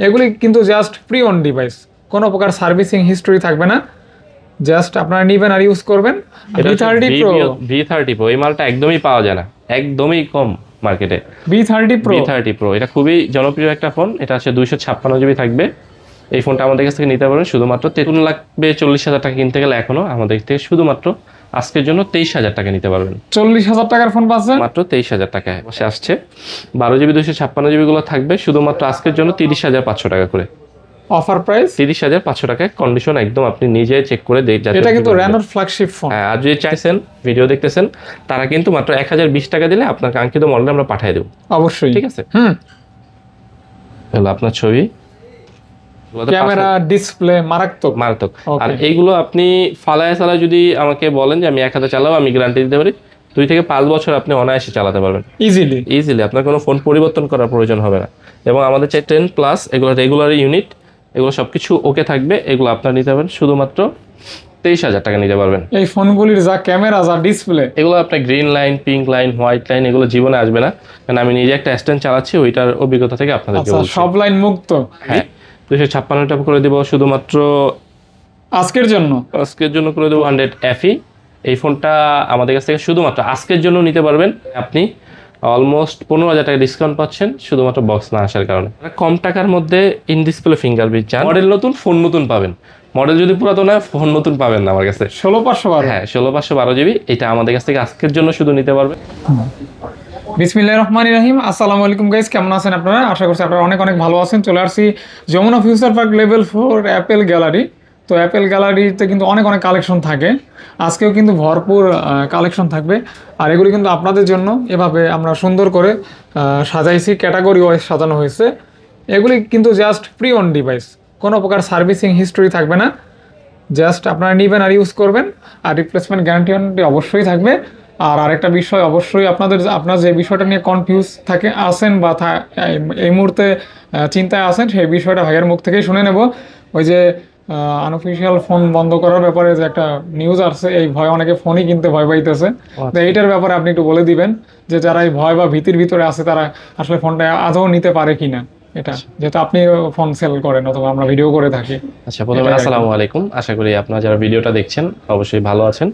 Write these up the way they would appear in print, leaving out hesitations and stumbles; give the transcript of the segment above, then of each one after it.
এগুলি কিন্তু just pre on device, কোনো প্রকার সার্ভিসিং হিস্টরি থাকবে না, জাস্ট আপনারা নেবেন আর ইউজ করবেন। V30 Pro, V30 Pro এই মালটা একদমই পাওয়া যায় না, একদমই কম মার্কেটে। V30 Pro এটা খুবই জনপ্রিয় একটা ফোন, এটা হচ্ছে 256 জিবি থাকবে। এই ফোনটা আমাদের কাছ থেকে নিতে পারবেন শুধুমাত্র 3,40,000 টাকা কিনতে গেলে এখনো আমাদের থেকে শুধুমাত্র আজকের জন্য 23,000 টাকা নিতে পারবেন। 40,000 টাকার ফোন পাচ্ছেন মাত্র 23,000 টাকায় বসে আসছে। 12 জিবি 256 জিবি গুলো থাকবে শুধুমাত্র আজকের জন্য 30,500 টাকা করে অফার প্রাইস। 30,500 টাকায়, কন্ডিশন একদম আপনি নিজে চেক করে দেখবেন। এটা কিন্তু Reno's ফ্ল্যাগশিপ ফোন। হ্যাঁ, আর যদি চাইছেন ভিডিও দেখতেছেন তারা কিন্তু মাত্র 1020 টাকা দিলে আপনার কাঙ্ক্ষিত মডেল আমরা পাঠিয়ে দেব। অবশ্যই, ঠিক আছে। হলো আপনার ছবি, ক্যামেরা, ডিসপ্লে মারাত্মক। আর এইগুলো আপনি ফালায় যদি আমাকে বলেন যে আমি 1 হাতে চালাবো, আমি গ্যারান্টি দিতে পারি 2 থেকে 5 বছর আপনি অনায়াসে চালাতে পারবেন ইজিলি। আপনার কোনো ফোন পরিবর্তন করার প্রয়োজন হবে না। এবং আমাদের 10+ এগুলো রেগুলার ইউনিট, এগুলো সবকিছু ওকে থাকবে। এগুলো আপনার নিতে পারবেন শুধুমাত্র 23,000 টাকা নিতে পারবেন। এই ফোনগুলির যা ক্যামেরা, যা ডিসপ্লে, এগুলো আপনার green line, pink line, white line এগুলো জীবনে আসবে না, কারণ আমি নিজে একটা স্ট্যান্ড চালাচ্ছি, ওইটার অভিজ্ঞতা থেকে আপনাদেরকে বলছি। সব লাইন মুক্ত। হ্যাঁ, 256 টাকা করে দেব শুধুমাত্র আজকের জন্য করে দেবো 100 FE। এই ফোনটা আমাদের কাছ থেকে শুধুমাত্র আজকের জন্য নিতে পারবেন। আপনি অলমোস্ট 15,000 টাকা ডিসকাউন্ট পাচ্ছেন শুধুমাত্র বক্স না আসার কারণে। কম টাকার মধ্যে ইন ডিসপ্লে ফিঙ্গারপ্রিন্ট চান, মডেল নতুন, ফোন নতুন পাবেন। মডেল যদি পুরাতন হয়, ফোন নতুন পাবেন না আমার কাছে। 16,512, হ্যাঁ 16,512 জিবি, এটা আমাদের কাছ থেকে আজকের জন্য শুধু নিতে পারবেন। বিসমিল্লাহির রহমানির রহিম। আসসালামু আলাইকুম গাইস, কেমন আছেন আপনারা? আশা করছি আপনারা অনেক ভালো আছেন। চলে আসছি Jamuna Future Park level 4 Apple Gallery. তো অ্যাপেল গ্যালারিতে কিন্তু অনেক কালেকশন থাকে, আজকেও কিন্তু ভরপুর কালেকশন থাকবে। আর এগুলি কিন্তু আপনাদের জন্য এভাবে আমরা সুন্দর করে সাজাইছি, ক্যাটাগরি ওয়াইজ সাজানো হয়েছে। এগুলি কিন্তু জাস্ট প্রি অন ডিভাইস, কোনো প্রকার সার্ভিসিং হিস্টরি থাকবে না, জাস্ট আপনারা নেবেন আর ইউজ করবেন। আর রিপ্লেসমেন্ট গ্যারান্টি অবশ্যই থাকবে। আর আরেকটা বিষয়, অবশ্যই আপনার যে বিষয়টা নিয়ে কনফিউজ আছেন বা এই মুহূর্তে চিন্তায় আছেন, সেই বিষয়টা ভাইয়ের মুখ থেকেই শুনে নেব। ওই যে আনঅফিসিয়াল ফোন বন্ধ করার ব্যাপারে যে একটা নিউজ আসছে, এই ভয় অনেকে ফোনই কিনতে ভয় পাইতেছে। তো এইটার ব্যাপারে আপনি একটু বলে দিবেন যে যারা এই ভয় বা ভীতির ভিতরে আছে তারা আসলে ফোনটা আদৌ নিতে পারে কিনা, এটা যেহেতু আপনি ফোন সেল করেন অথবা আমরা ভিডিও করে থাকি। আচ্ছা, প্রথমে আসসালামু আলাইকুম। আশা করি আপনারা যারা ভিডিওটা দেখছেন অবশ্যই ভালো আছেন।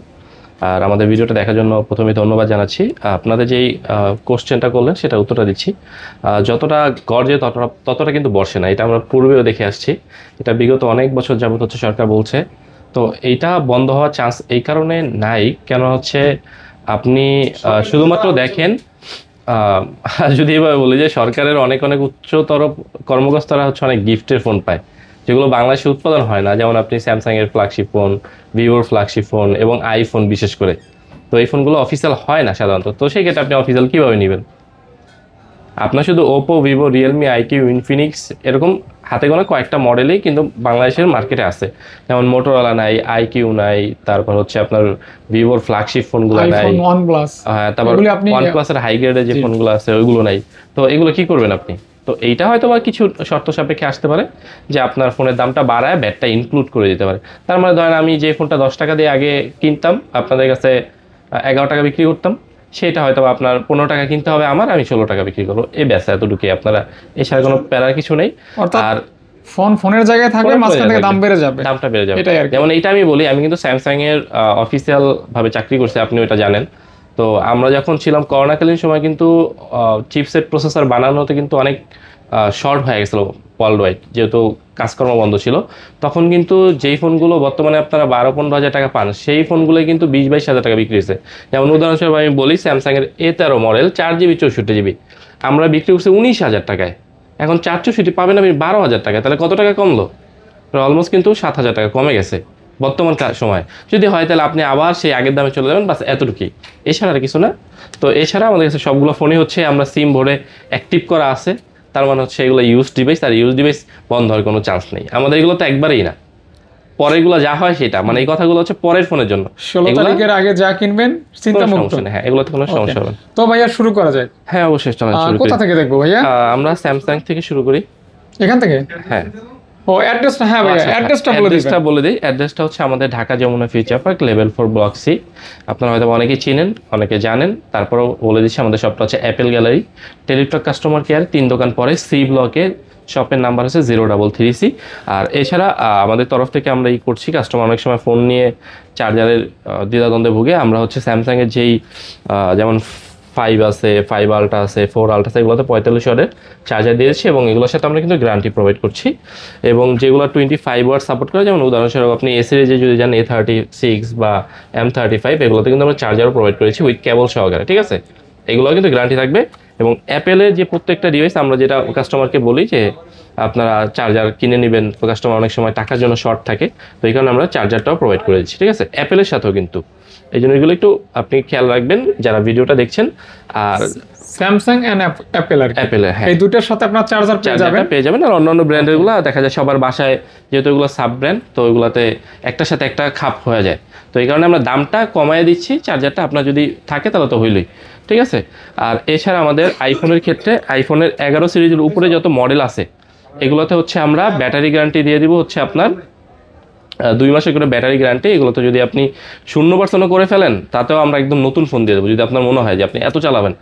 আর আমাদের ভিডিওটা দেখার জন্য প্রথমে ধন্যবাদ জানাচ্ছি। আপনাদের যেই কোশ্চেনটা করলেন সেটা উত্তরটা দিচ্ছি। যতটা গর্জে ততটা কিন্তু বর্ষে না, এটা আমরা পূর্বেও দেখে আসছি। এটা বিগত অনেক বছর যাবত হচ্ছে সরকার বলছে। তো এইটা বন্ধ হওয়ার চান্স এই কারণে নাই, কেন হচ্ছে আপনি শুধুমাত্র দেখেন, যদি এভাবে বলি যে সরকারের অনেক উচ্চতর কর্মকর্তারা হচ্ছে অনেক গিফটের ফোন পায়, যেগুলো বাংলাদেশে উৎপাদন হয় না। যেমন আপনি স্যামসাংয়ের ফ্ল্যাগশিপ ফোন, ভিভোর ফ্ল্যাগশিপ ফোন এবং আইফোন বিশেষ করে, তো এই ফোনগুলো অফিসিয়াল হয় না সাধারণত। তো সেই ক্ষেত্রে আপনি অফিসিয়াল কীভাবে নেবেন? আপনার শুধু Oppo, Vivo, Realme, iQOO, Infinix এরকম হাতে গোনা কয়েকটা মডেলেই কিন্তু বাংলাদেশের মার্কেটে আছে। যেমন মোটরোলা নাই, আইকিউ নাই, তারপর হচ্ছে আপনার ভিভোর ফ্ল্যাগশিপ ফোনগুলো নাই, হ্যাঁ, তারপর ওয়ানপ্লাসের হাই গ্রেডের যে ফোনগুলো আছে ওইগুলো নাই। তো এগুলো কি করবেন আপনি? তো এইটা হয়তো বা কিছু শর্ত সাপেক্ষে আসতে পারে যে আপনার ফোনের দামটা বাড়ায় ব্যাটটা ইনক্লুড করে দিতে পারে। তার মানে ধরেন আমি যে ফোনটা 10 টাকা দিয়ে আগে কিনতাম, আপনাদের কাছে 11 টাকা বিক্রি করতাম, সেটা হয়তো আপনার 15 টাকা কিনতে হবে আমার, আমি 16 টাকা বিক্রি করবো। এই ব্যাস, এতটুকুই। আপনারা এছাড়া কোনো প্যারার কিছু নেই। আর ফোনের জায়গায় থাকবে, মাঝখান থেকে দামটা বেড়ে যাবে। যেমন এইটা আমি বলি, আমি কিন্তু স্যামসাং এর অফিসিয়াল ভাবে চাকরি করছি, আপনি ওইটা জানেন। তো আমরা যখন ছিলাম করোনাকালীন সময় কিন্তু চিপসেট প্রসেসর বানানোতে কিন্তু অনেক শর্ট হয়ে গেছিলো ওয়ার্ল্ড ওয়াইড, যেহেতু কাজকর্ম বন্ধ ছিল। তখন কিন্তু যেই ফোনগুলো বর্তমানে আপনারা 12-15 হাজার টাকা পান, সেই ফোনগুলোই কিন্তু 20-22 হাজার টাকা বিক্রি হয়েছে। যেমন উদাহরণস্বরূপ আমি বলি, স্যামসাংয়ের A13 মডেল 4GB 64GB আমরা বিক্রি করছি 19,000 টাকায়। এখন 464 পাবেন আপনি 12,000 টাকায়। তাহলে কত টাকা কমলো? অলমোস্ট কিন্তু 7,000 টাকা কমে গেছে বর্তমান সময়। যদি হয় তাহলে আপনি আবার সেই আগের দামে চলে যাবেন, বাস এতটুকুই, এছাড়া আর কিছু না। তো এছাড়া আমাদের কাছে সবগুলো ফোনই হচ্ছে আমরা সিম ভরে অ্যাক্টিভ করা আছে, তার মানে হচ্ছে এগুলো ইউজ ডিভাইস, আর ইউজ ডিভাইস বন্ধ হওয়ার কোনো চান্স নেই। আমাদের এগুলো তো একবারেই না, পরেরগুলো যা হয় সেটা, মানে এই কথাগুলো হচ্ছে পরের ফোনের জন্য। 16 তারিখের আগে যা কিনবেন চিন্তা মুক্ত। হ্যাঁ, এগুলোতে কোনো সমস্যা হবে না। তো ভাইয়া শুরু করা যায়? হ্যাঁ অবশ্যই, চলেন শুরু করি। কোথা থেকে দেখবো ভাইয়া? আমরা স্যামসাং থেকে শুরু করি, এখান থেকে। হ্যাঁ, ও অ্যাড্রেসটা, হ্যাঁ ভাইয়া অ্যাড্রেসটা বলে দিই। অ্যাড্রেসটা হচ্ছে আমাদের Dhaka Jamuna Future Park level 4 block C. আপনারা হয়তো অনেকেই চিনেন, অনেকে জানেন, তারপরেও বলে দিচ্ছি। আমাদের শপটা হচ্ছে Apple gallery, Teletalk customer care 3 দোকান পরে সি ব্লকে শপের নাম্বার হচ্ছে 033C। আর এছাড়া আমাদের তরফ থেকে আমরা করছি, কাস্টমার অনেক সময় ফোন নিয়ে চার্জারের দ্বিধাদ্বন্দ্বে ভুগে, আমরা হচ্ছে স্যামসাংয়ের যেই যেমন 5 আছে, 5 আলট্রা আছে, 4 আলট্রা আছে, এগুলোতে 45 ওয়াটের চার্জার দিয়েছি এবং এগুলোর সাথে আমরা কিন্তু গ্যারান্টি প্রোভাইড করছি। এবং যেগুলো 25 ওয়াট সাপোর্ট করে, যেমন উদাহরণস্বরূপ আপনি এ সিরিজে যদি যান A36 বা M35, এগুলোতে কিন্তু আমরা চার্জারও প্রোভাইড করেছি উইথ কেবল সহকারে, ঠিক আছে। এগুলোও কিন্তু গ্যারান্টি থাকবে। এবং অ্যাপেলের যে প্রত্যেকটা ডিভাইস আমরা যেটা কাস্টমারকে বলি যে আপনারা চার্জার কিনে নেবেন, তো কাস্টমার অনেক সময় টাকার জন্য শর্ট থাকে, তো এই কারণে আমরা চার্জারটাও প্রোভাইড করে দিচ্ছি, ঠিক আছে, অ্যাপেলের সাথেও কিন্তু। এই জন্য এগুলো একটু আপনি খেয়াল রাখবেন যারা ভিডিওটা দেখছেন। আর স্যামসাং এন্ড অ্যাপেল, আর অ্যাপেলের, হ্যাঁ, এই দুটোর সাথে আপনার চার্জার পেয়ে যাবেন। আর অন্যান্য ব্র্যান্ডের গুলো দেখা যায় সবার বাসায়, যেহেতু এগুলো সাব ব্র্যান্ড, তো ওইগুলোতে একটার সাথে একটা খাপ হয়ে যায়, তো এই কারণে আমরা দামটা কমায় দিচ্ছি। চার্জারটা আপনার যদি থাকে তাহলে তো হইলই, ঠিক আছে। আর এছাড়া আমাদের আইফোনের ক্ষেত্রে, আইফোনের 11 সিরিজের উপরে যত মডেল আছে এগুলোতে হচ্ছে আমরা ব্যাটারি গ্যারান্টি দিয়ে দিব হচ্ছে আপনার 2 মাসের করে ব্যাটারি গ্যারান্টি। এগুলোতে যদি আপনি 0% করে ফেলেন তাতেও আমরা একদম নতুন ফোন দিয়ে দেবো, যদি আপনার মনে হয় যে আপনি এত চালাবেন।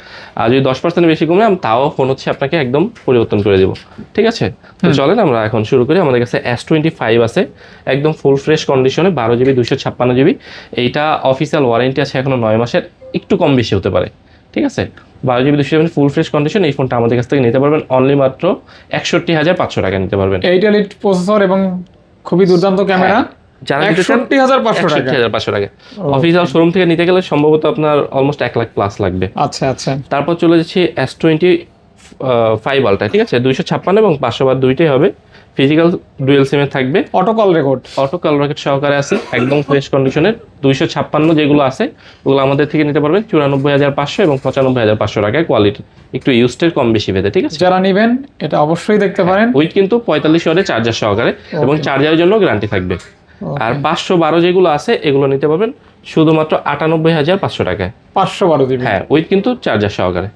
আর যদি 10% বেশি কমে, তাও ফোন হচ্ছে আপনাকে একদম পরিবর্তন করে দেবো, ঠিক আছে। তো চলেন আমরা এখন শুরু করি। আমাদের কাছে S25 আছে, একদম ফুল ফ্রেশ কন্ডিশনে, 12GB 256GB। এইটা অফিসিয়াল ওয়ারেন্টি আছে এখনো 9 মাসের, একটু কম বেশি হতে পারে, ঠিক আছে। 12GB 256 full fresh condition. এই ফোনটা আমাদের কাছ থেকে নিতে পারবেন অনলি মাত্র 61,500 টাকা নিতে পারবেন। 8 এলিট প্রসেসর এবং খুবই দুর্দান্ত ক্যামেরা, যারা 61,500 টাকা। অফিসিয়াল শোরুম থেকে নিতে গেলে সম্ভবত আপনার অলমোস্ট 1 লাখ প্লাস লাগবে। আচ্ছা আচ্ছা। তারপর চলে যাচ্ছি S25 আলট্রা, ঠিক আছে, 256 এবং 500 বার দুইটাই হবে, ফিজিক্যাল ডুয়েল সিমে থাকবে, অটো কল রেকর্ড সহকারে আছে, একদম ফ্রেশ কন্ডিশনের। 256 যেগুলো আছে ওগুলো আমাদের থেকে নিতে পারবেন 94,500 এবং 95,500 টাকায়, কোয়ালিটি একটু ইউজডের কম বেশি ভেদে, ঠিক আছে। যারা নেবেন এটা অবশ্যই দেখতে পারেন, উইথ কিন্তু 45 ওয়াটের চার্জার সহকারে এবং চার্জারের জন্য গ্যারান্টি থাকবে। আর 512 যেগুলো আছে এগুলো নিতে পারবেন শুধুমাত্র 98,500 টাকায়, 512 জিবি, হ্যাঁ, উইথ কিন্তু চার্জার সহকারে।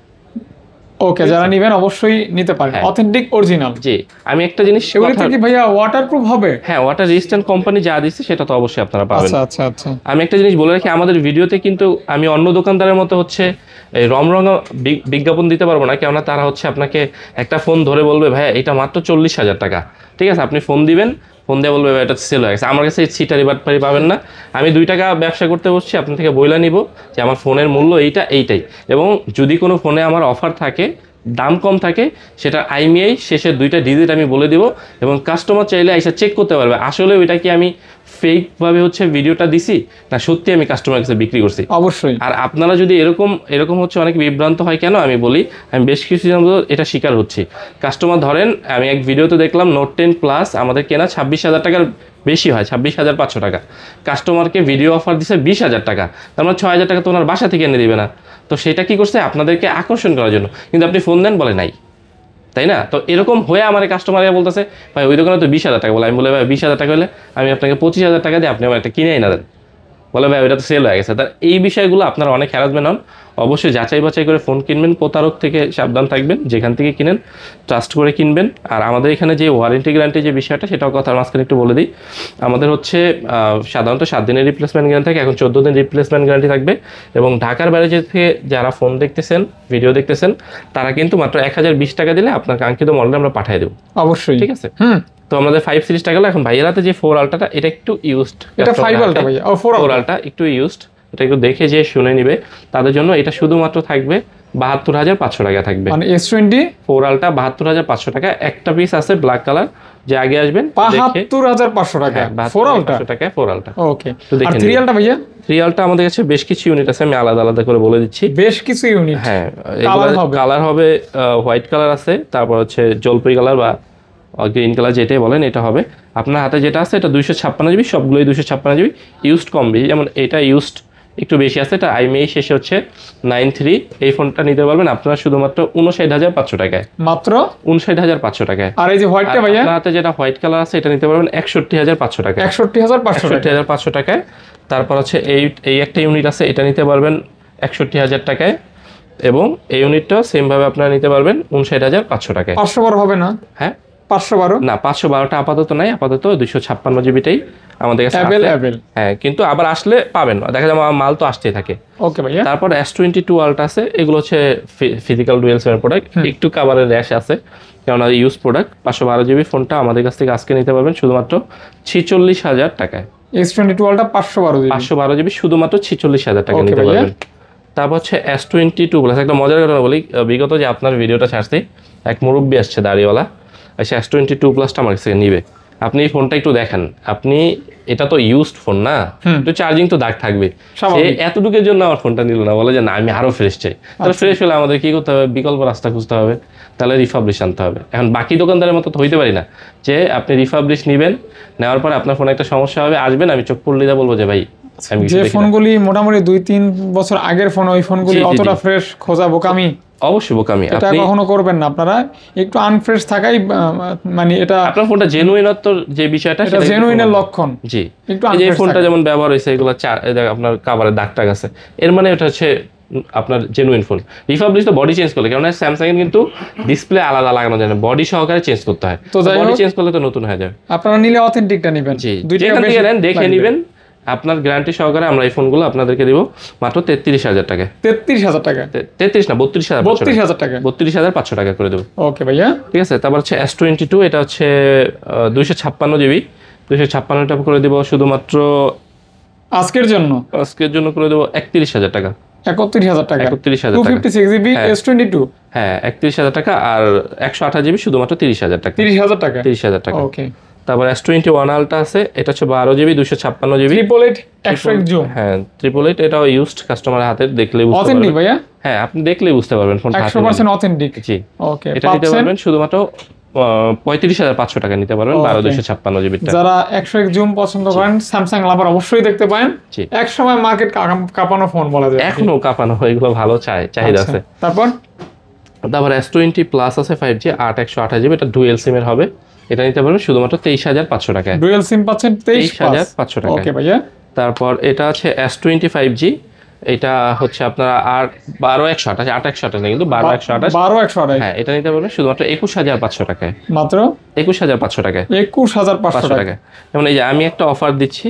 ওকে, যারা নেবেন অবশ্যই নিতে পারেন, অথেন্টিক অরিজিনাল। জি, আমি একটা জিনিস, এগুলো কি ভাইয়া ওয়াটারপ্রুফ হবে? হ্যাঁ, ওয়াটার রেজিস্ট্যান্ট কোম্পানি যা দিচ্ছে সেটা তো অবশ্যই আপনারা পাবেন। আচ্ছা আচ্ছা আচ্ছা। আমি একটা জিনিস বলে রাখি, আমাদের ভিডিওতে কিন্তু আমি অন্য দোকানদারের মতো হচ্ছে এই রমরঙা বিজ্ঞাপন দিতে পারবো না, কেননা তারা হচ্ছে আপনাকে একটা ফোন ধরে বলবে ভাইয়া এটা মাত্র 40,000 টাকা, ঠিক আছে, আপনি ফোন দিবেন, ফোন দিয়ে বলবে এটা সেল হয়ে গেছে। আমার কাছে এই ছিটারি বাটপারি পাবেন না। আমি 2 টাকা ব্যবসা করতে বসছি, আপনার থেকে বইলা নিব যে আমার ফোনের মূল্য এইটাই। এবং যদি কোনো ফোনে আমার অফার থাকে, দাম কম থাকে, সেটা IMEI শেষের 2টা ডিজিট আমি বলে দিব এবং কাস্টমার চাইলে এসে চেক করতে পারবে আসলে ওইটা কি আমি ফেকভাবে হচ্ছে ভিডিওটা দিছি না সত্যি আমি কাস্টমার কাছে বিক্রি করছি। অবশ্যই। আর আপনারা যদি এরকম হচ্ছে অনেক বিভ্রান্ত হয় কেন আমি বলি, আমি বেশ কিছু এটা শিকার হচ্ছি। কাস্টমার ধরেন, আমি এক ভিডিওতে দেখলাম Note 10 Plus আমাদের কেনা 26,000 টাকার বেশি হয়, 26,500 টাকা। কাস্টমারকে ভিডিও অফার দিচ্ছে 20,000 টাকা, তার মানে 6,000 টাকা তো ওনার বাসা থেকে এনে দিবে না। তো সেটা কি করছে আপনাদেরকে আকর্ষণ করার জন্য, কিন্তু আপনি ফোন দেন বলে নাই, তাই না? তো এরকম হয়ে আমার কাস্টমাররা বলতেছে ভাই ওই দোকানে তো 20,000 টাকা বলে। আমি বলে ভাই 20,000 টাকা হলে আমি আপনাকে 25,000 টাকা দিয়ে আপনি আমার একটা কিনেই না দেন, বলে ভাই ওইটা তো সেল হয়ে গেছে। তার এই বিষয়গুলো আপনারা অনেক হ্যারাসমেন্ট হন, অবশ্যই যাচাই বাছাই করে ফোন কিনবেন, প্রতারক থেকে সাবধান থাকবেন, যেখান থেকে কিনেন ট্রাস্ট করে কিনবেন। আর আমাদের এখানে যে ওয়ারেন্টি গ্যারান্টি যে বিষয়টা সেটাও কথার মাঝখানে একটু বলে দিই। আমাদের হচ্ছে সাধারণত 7 দিনের রিপ্লেসমেন্ট গ্যারান্টি থাকে, এখন 14 দিন রিপ্লেসমেন্ট গ্যারান্টি থাকবে। এবং ঢাকার বাইরে থেকে যারা ফোন দেখতেছেন, ভিডিও দেখতেছেন, তারা কিন্তু মাত্র 1,020 টাকা দিলে আপনার কাঙ্ক্ষিত মডেল আমরা পাঠিয়ে দেবো, অবশ্যই, ঠিক আছে। তো আমাদের 5 সিরিজটা গেল। এখন ভাইয়ের হাতে যে 4 আলট্রাটা, এটা একটু ইউজড, এটা 5 আলট্রা ভাইয়া, ও 4 আলট্রা একটু ইউজড, এটা একটু দেখে যে শুনে নিবে, তাদের জন্য এটা শুধুমাত্র থাকবে 72,500 টাকা থাকবে। মানে S24 আলট্রা 72,500 টাকা। একটা পিস আছে ব্ল্যাক কালার, যে আগে আসবেন 72,500 টাকা 4 আলট্রা টাকায় 4 আলট্রা। ওকে, আর 3 আলট্রা ভাইয়া? 3 আলট্রা আমাদের কাছে বেশ কিছু ইউনিট আছে, আমি আলাদা আলাদা করে বলে দিচ্ছি। বেশ কিছু ইউনিট, হ্যাঁ, কালার হবে হোয়াইট কালার আছে, তারপর হচ্ছে জলপাই কালার বা গ্রিন কালার যেটাই বলেন এটা হবে। আপনার হাতে যেটা আছে এটা 256GB, সবগুলোই 256GB, ইউজড কম বেশি। যেমন এটা ইউজড একটু বেশি আছে, এটা IMEI শেষে হচ্ছে 93। এই ফোনটা নিতে পারবেন আপনারা শুধুমাত্র 59,500 টাকায়, মাত্র 59,500 টাকায়। আর এই যে হোয়াইটটা ভাইয়া? আপনার হাতে যেটা হোয়াইট কালার আছে এটা নিতে পারবেন 61,500 টাকায়, 61,500 টাকায়। তারপর হচ্ছে এই একটা ইউনিট আছে, এটা নিতে পারবেন 61,000 টাকায়। এবং এই ইউনিটটা সেম ভাবে আপনারা নিতে পারবেন 59,500 টাকায়। 512 হবে না? হ্যাঁ, 512 না, 512টা আপাতত নাই, আপাতত 256GBটাই আমাদের কাছে আছে। হ্যাঁ, কিন্তু আবার আসলে পাবেন, দেখা যায় মাল তো আসতেই থাকে। ওকে ভাইয়া। তারপর S22 আলট্রা আছে, এগুলো হচ্ছে ফিজিক্যাল ডুয়েল সিমের প্রোডাক্ট, একটু কাভারের র্যাশ আছে, কেননা ইউজ প্রোডাক্ট। 512 জিবি ফোনটা আমাদের কাছ থেকে আজকে নিতে পারবেন শুধুমাত্র 46,000 টাকায়। S22 Ultra 512 GB. 512 জিবি শুধুমাত্র 46,000 টাকা Okay নিতে ভাইয়া। পারবেন। তারপর হচ্ছে S22 প্লাস। একটা মজার ঘটনা বলি, বিগত যে আপনার ভিডিওটা ছাড়ছি, এক মুরব্বী আসছে দাড়িওয়ালা, এসে S22 প্লাসটা আমার কাছে নিবে। আপনি এই ফোনটা একটু দেখেন, আপনি এটা তো ইউজড ফোন না, একটু চার্জিং তো দাগ থাকবে, সে এতটুকুর জন্য আমার ফোনটা নিল না, বলে যে না আমি আরো ফ্রেশ চাই। তাহলে ফ্রেশ হলে আমাদের কি করতে হবে, বিকল্প রাস্তা খুঁজতে হবে, তাহলে রিফাবলিশ আনতে হবে। এখন বাকি দোকানদারের মতো তো হইতে পারি না যে আপনি রিফাবলিশ নেবেন, নেওয়ার পরে আপনার ফোনে একটা সমস্যা হবে, আসবেন আমি চোখ পড়লে বলবো যে ভাই আমি যে ফোনগুলি মোটামুটি 2-3 বছর আগের ফোন, ওই ফোনগুলি জি, জি, অতটা জি। ফ্রেশ খোঁজা বোকামি, অবশ্যই বোকামি। এটা আপনি কখনো করবেন না আপনারা। একটু আনফ্রেশ থাকাই মানে এটা আপনার ফোনটা জেনুইনত্বর যে বিষয়টা এটা জেনুইনের লক্ষণ। জি, একটু এই যে unfresh ফোনটা থাকা। যেমন ব্যবহার হয়েছে এগুলো আপনার কাভারের দাগটা গেছে, এর মানে এটা হচ্ছে আপনার জেনুইন ফোন। রিফাবলিশ তো বডি চেঞ্জ করলে, কেননা স্যামসাং এর কিন্তু ডিসপ্লে আলাদা লাগানো যায় না, বডি সহকারে চেঞ্জ করতে হয়। তো যাই বডি হোক, চেঞ্জ করলে তো নতুন হয়ে যাবে। আপনারা নিলে অথেন্টিকটা নেবেন। জি, দুইটা যেখান বেশি থেকে নেন দেখে লাগবে। নেবেন, আপনার গ্যারান্টি সহকারে আমরা এই ফোনগুলো আপনাদেরকে দিব মাত্র 33,000 টাকায়। 33,000 টাকা। 33 না 32,000, 32,000 টাকা। 32,500 টাকা করে দেবো। ওকে ভাইয়া। ঠিক আছে। তারপর হচ্ছে S22, এটা হচ্ছে 256 জিবি, 256 টাকা করে দেবো শুধুমাত্র আজকের জন্য আজকের জন্য করে দেবো 31,000 টাকা। 31,000 টাকা। 31,000 টাকা। 256 জিবি হ্যাঁ। S22 হ্যাঁ 31,000 টাকা, আর 128 জিবি শুধুমাত্র 30,000 টাকা। 30,000 টাকা। 30,000 টাকা। ওকে। তারপর S21 আলট্রা আছে, এটা হচ্ছে 12 জিবি 256 জিবি। 888 101 জুম। হ্যাঁ 888, এটাও ইউজড, কাস্টমার হাতে দেখলে বুঝতে অথেন্টিক পারবেন। ভাইয়া। হ্যাঁ আপনি দেখলেই বুঝতে পারবেন ফোনটা হাতে 100% অথেন্টিক। নিলে। জি, ওকে। এটা নিতে পারবেন শুধুমাত্র 35,500 টাকা নিতে পারবেন, 12/256 জিবিটা। যারা 101 জুম পছন্দ করেন, স্যামসাং লাভার অবশ্যই দেখতে পারেন। জি। এক সময় মার্কেট কাঁপানো ফোন বলা যায়। এখনো কাঁপানো, এগুলো ভালো চাহিদা আচ্ছা, আছে। তারপর S20 প্লাস আছে 5G 128 জিবি, এটা ডুয়েল সিমের হবে, এটা নিতে পারবেন শুধুমাত্র 23,500 টাকায়। ডুয়াল সিম পাচ্ছেন 23,500 টাকায়। ওকে ভাইয়া। তারপর এটা আছে S25G, এটা হচ্ছে আপনার 12,128, 8,128 না কিন্তু 12,128। 12,128। হ্যাঁ এটা নিতে পারবেন শুধুমাত্র 21,500 টাকায়। মাত্র 21,500 টাকায়। 21,500 টাকা। টাকা। যেমন এই যে আমি একটা অফার দিচ্ছি,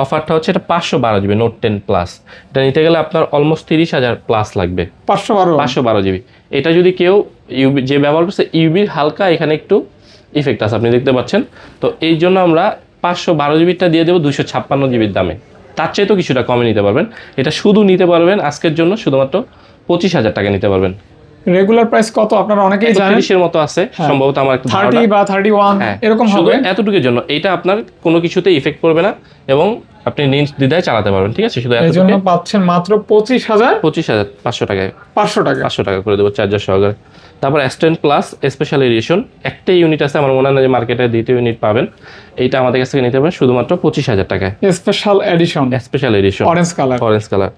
অফারটা হচ্ছে এটা 512 জিবি নোট 10 প্লাস, এটা নিতে গেলে আপনার অলমোস্ট 30,000 প্লাস লাগবে। 512 জিবি। এটা যদি কেউ ইউবি যে ব্যবহার করছে, ইউবির হালকা এখানে একটু ইফেক্ট আছে, আপনি দেখতে পাচ্ছেন। তো এই জন্য আমরা 512 জিবিটা দিয়ে দেবো 256 জিবির দামে, তার চেয়ে তো কিছুটা কমে নিতে পারবেন। এটা শুধু নিতে পারবেন আজকের জন্য শুধুমাত্র 25,000 টাকা নিতে পারবেন। রেগুলার প্রাইস কত আপনারা অনেকেই জানেন, 30 এর মতো আছে সম্ভবত, আমার একটু 30 বা 31 এরকম হবে। এতটুকুর জন্য এটা আপনার কোনো কিছুতে ইফেক্ট করবে না এবং আপনি নির্দ্বিধায় চালাতে পারবেন। ঠিক আছে, শুধু এই জন্য পাচ্ছেন মাত্র 25,500 টাকায়। 500 টাকা 500 টাকা করে দেবো চার্জার সহকারে। তারপর S10 প্লাস স্পেশাল এডিশন, একটাই ইউনিট আছে, আমার মনে হয় না যে মার্কেটে দ্বিতীয় ইউনিট পাবেন। এইটা আমাদের কাছ থেকে নিতে পারবেন শুধুমাত্র 25,000 টাকায়। Special edition, special edition orange colour.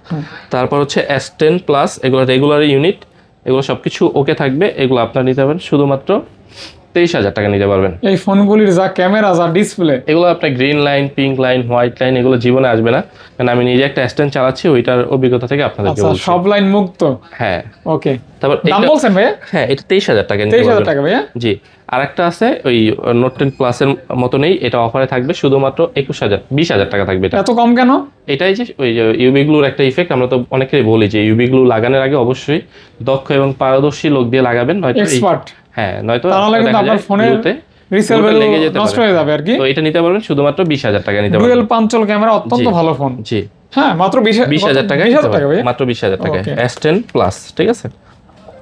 তারপর হচ্ছে S10 প্লাস, এগুলো রেগুলার ইউনিট, এগুলো সবকিছু ওকে থাকবে, এগুলো আপনার নিতে পারবেন শুধুমাত্র 23,000 টাকা নিতে পারবেন। এই ফোনগুলির যা ক্যামেরা, যা ডিসপ্লে, এগুলো আপনার green line, pink line, white line এগুলো জীবনে আসবে না, কারণ আমি নিজে একটা S10 চালাচ্ছি, ওইটার অভিজ্ঞতা থেকে আপনাদেরকে আচ্ছা বলছি। সব লাইন মুক্ত। হ্যাঁ ওকে। তারপর দাম বলছেন ভাইয়া? হ্যাঁ এটা 23,000 টাকা নিতে 23,000 পারবেন। টাকা ভাইয়া। জি, আরেকটা আছে ওই নোট 10 প্লাসের মতো নেই, এটা অফারে থাকবে শুধুমাত্র 20,000 টাকা থাকবে এটা। এত কম কেন? এটাই যে ওই ইউবি গ্লুর একটা ইফেক্ট, আমরা তো অনেকেই বলি যে ইউবি গ্লু লাগানোর আগে অবশ্যই দক্ষ এবং পারদর্শী লোক দিয়ে লাগাবেন, নয়তো এক্সপার্ট। হ্যাঁ নয়তো তাহলে কিন্তু আপনার ফোনের রিসেল ভ্যালু নষ্ট হয়ে যাবে আর কি। তো এটা নিতে পারবেন শুধুমাত্র 20,000 টাকা নিতে পারবেন। ডুয়াল পাঞ্চল ক্যামেরা, অত্যন্ত ভালো ফোন। জি, হ্যাঁ মাত্র 20,000 টাকা। 20,000 টাকা মাত্র 20,000 টাকা S10 প্লাস। ঠিক আছে,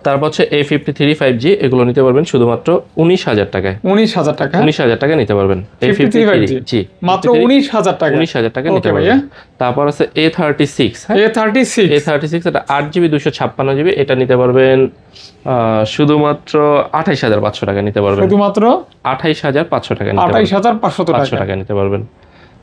তারপর হচ্ছে A53 5G, এগুলো নিতে পারবেন শুধুমাত্র 19,000 টাকায়। 19,000 টাকা। 19,000 টাকা নিতে পারবেন। A53 5G জি, মাত্র 19,000 টাকা। 19,000 টাকা নিতে পারবেন। তারপর আছে A36, A36 এটা 8GB 256GB, এটা নিতে পারবেন শুধুমাত্র 28,500 টাকা নিতে পারবেন। শুধুমাত্র 28,500 টাকা নিতে পারবেন। 28,500 টাকা নিতে পারবেন।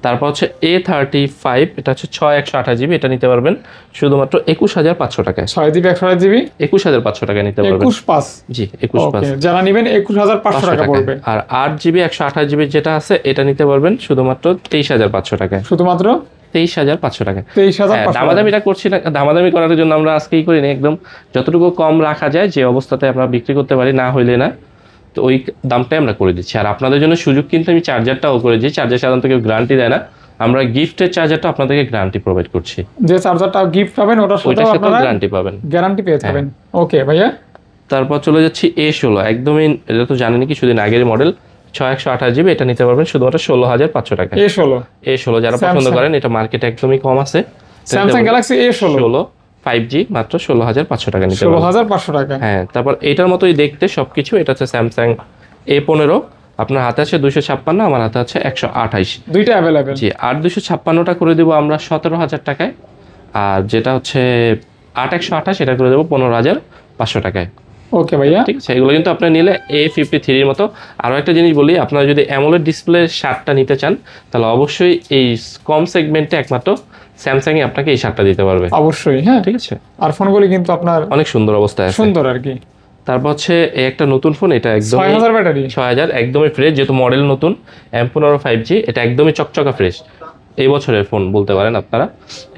তারপর হচ্ছে A35, এটা হচ্ছে 6/128GB, এটা নিতে পারবেন শুধুমাত্র 21,500 টাকায়। 6GB 128GB 21,500 টাকা নিতে পারবেন। 21/5। জি 21/5। যারা নেবেন 21,500 টাকা পড়বে। আর 8GB 128GB যেটা আছে এটা নিতে পারবেন শুধুমাত্র 23,500 টাকায়। শুধুমাত্র 23,500 টাকায়। 23,500। দামাদামিটা করছি না, দামাদামি করার জন্য আমরা আজকেই করি না, একদম যতটুকু কম রাখা যায় যে অবস্থাতে আমরা বিক্রি করতে পারি, না হইলে না, তো ওই দামটাই আমরা করে দিচ্ছি। আর আপনাদের জন্য সুযোগ কিন্তু আমি চার্জারটাও করে দিই, চার্জার সাধারণত কেউ গ্যারান্টি দেয় না, আমরা গিফটের চার্জারটা আপনাদেরকে গ্যারান্টি প্রোভাইড করছি। যে চার্জারটা গিফট পাবেন ওটার সাথে আপনারা গ্যারান্টি পাবেন, গ্যারান্টি পেয়ে যাবেন। ওকে ভাইয়া। তারপর চলে যাচ্ছি A16, একদমই এটা তো জানেন কিছুদিন আগের মডেল, 6128 জিবি, এটা নিতে পারবেন শুধুমাত্র 16,500 টাকা। A16 যারা পছন্দ করেন, এটা মার্কেটে একদমই কম আছে। স্যামসাং গ্যালাক্সি A16 5G মাত্র 16,500 টাকা নিতে পারবেন। 16,500 টাকা। হ্যাঁ, তারপর এটার মতোই দেখতে সবকিছু। এটা হচ্ছে স্যামসাং A15, আপনার হাতে আছে 256, আমার হাতে আছে 128, দুইটা অ্যাভেলেবেল। জি। আর 256টা করে দেবো আমরা 17,000 টাকায়, আর যেটা হচ্ছে 8128 এটা করে দেবো 15,500 টাকায়। ওকে ভাইয়া, ঠিক আছে, এগুলো কিন্তু আপনি নিলে A53 এর মতো। আরও একটা জিনিস বলি, আপনারা যদি অ্যামোলেড ডিসপ্লে শার্টটা নিতে চান, তাহলে অবশ্যই এই কম সেগমেন্টে একমাত্র স্যামসাংই আপনাকে এই শার্টটা দিতে পারবে। অবশ্যই, হ্যাঁ ঠিক আছে। আর ফোনগুলি কিন্তু আপনার অনেক সুন্দর অবস্থায় আছে, সুন্দর আর কি। তারপর হচ্ছে এই একটা নতুন ফোন, এটা একদম 6000 ব্যাটারি, 6000, একদমই ফ্রেশ, যেহেতু মডেল নতুন, M15 5G, এটা একদমই চকচকা ফ্রেশ, এই বছরের ফোন বলতে পারেন আপনারা।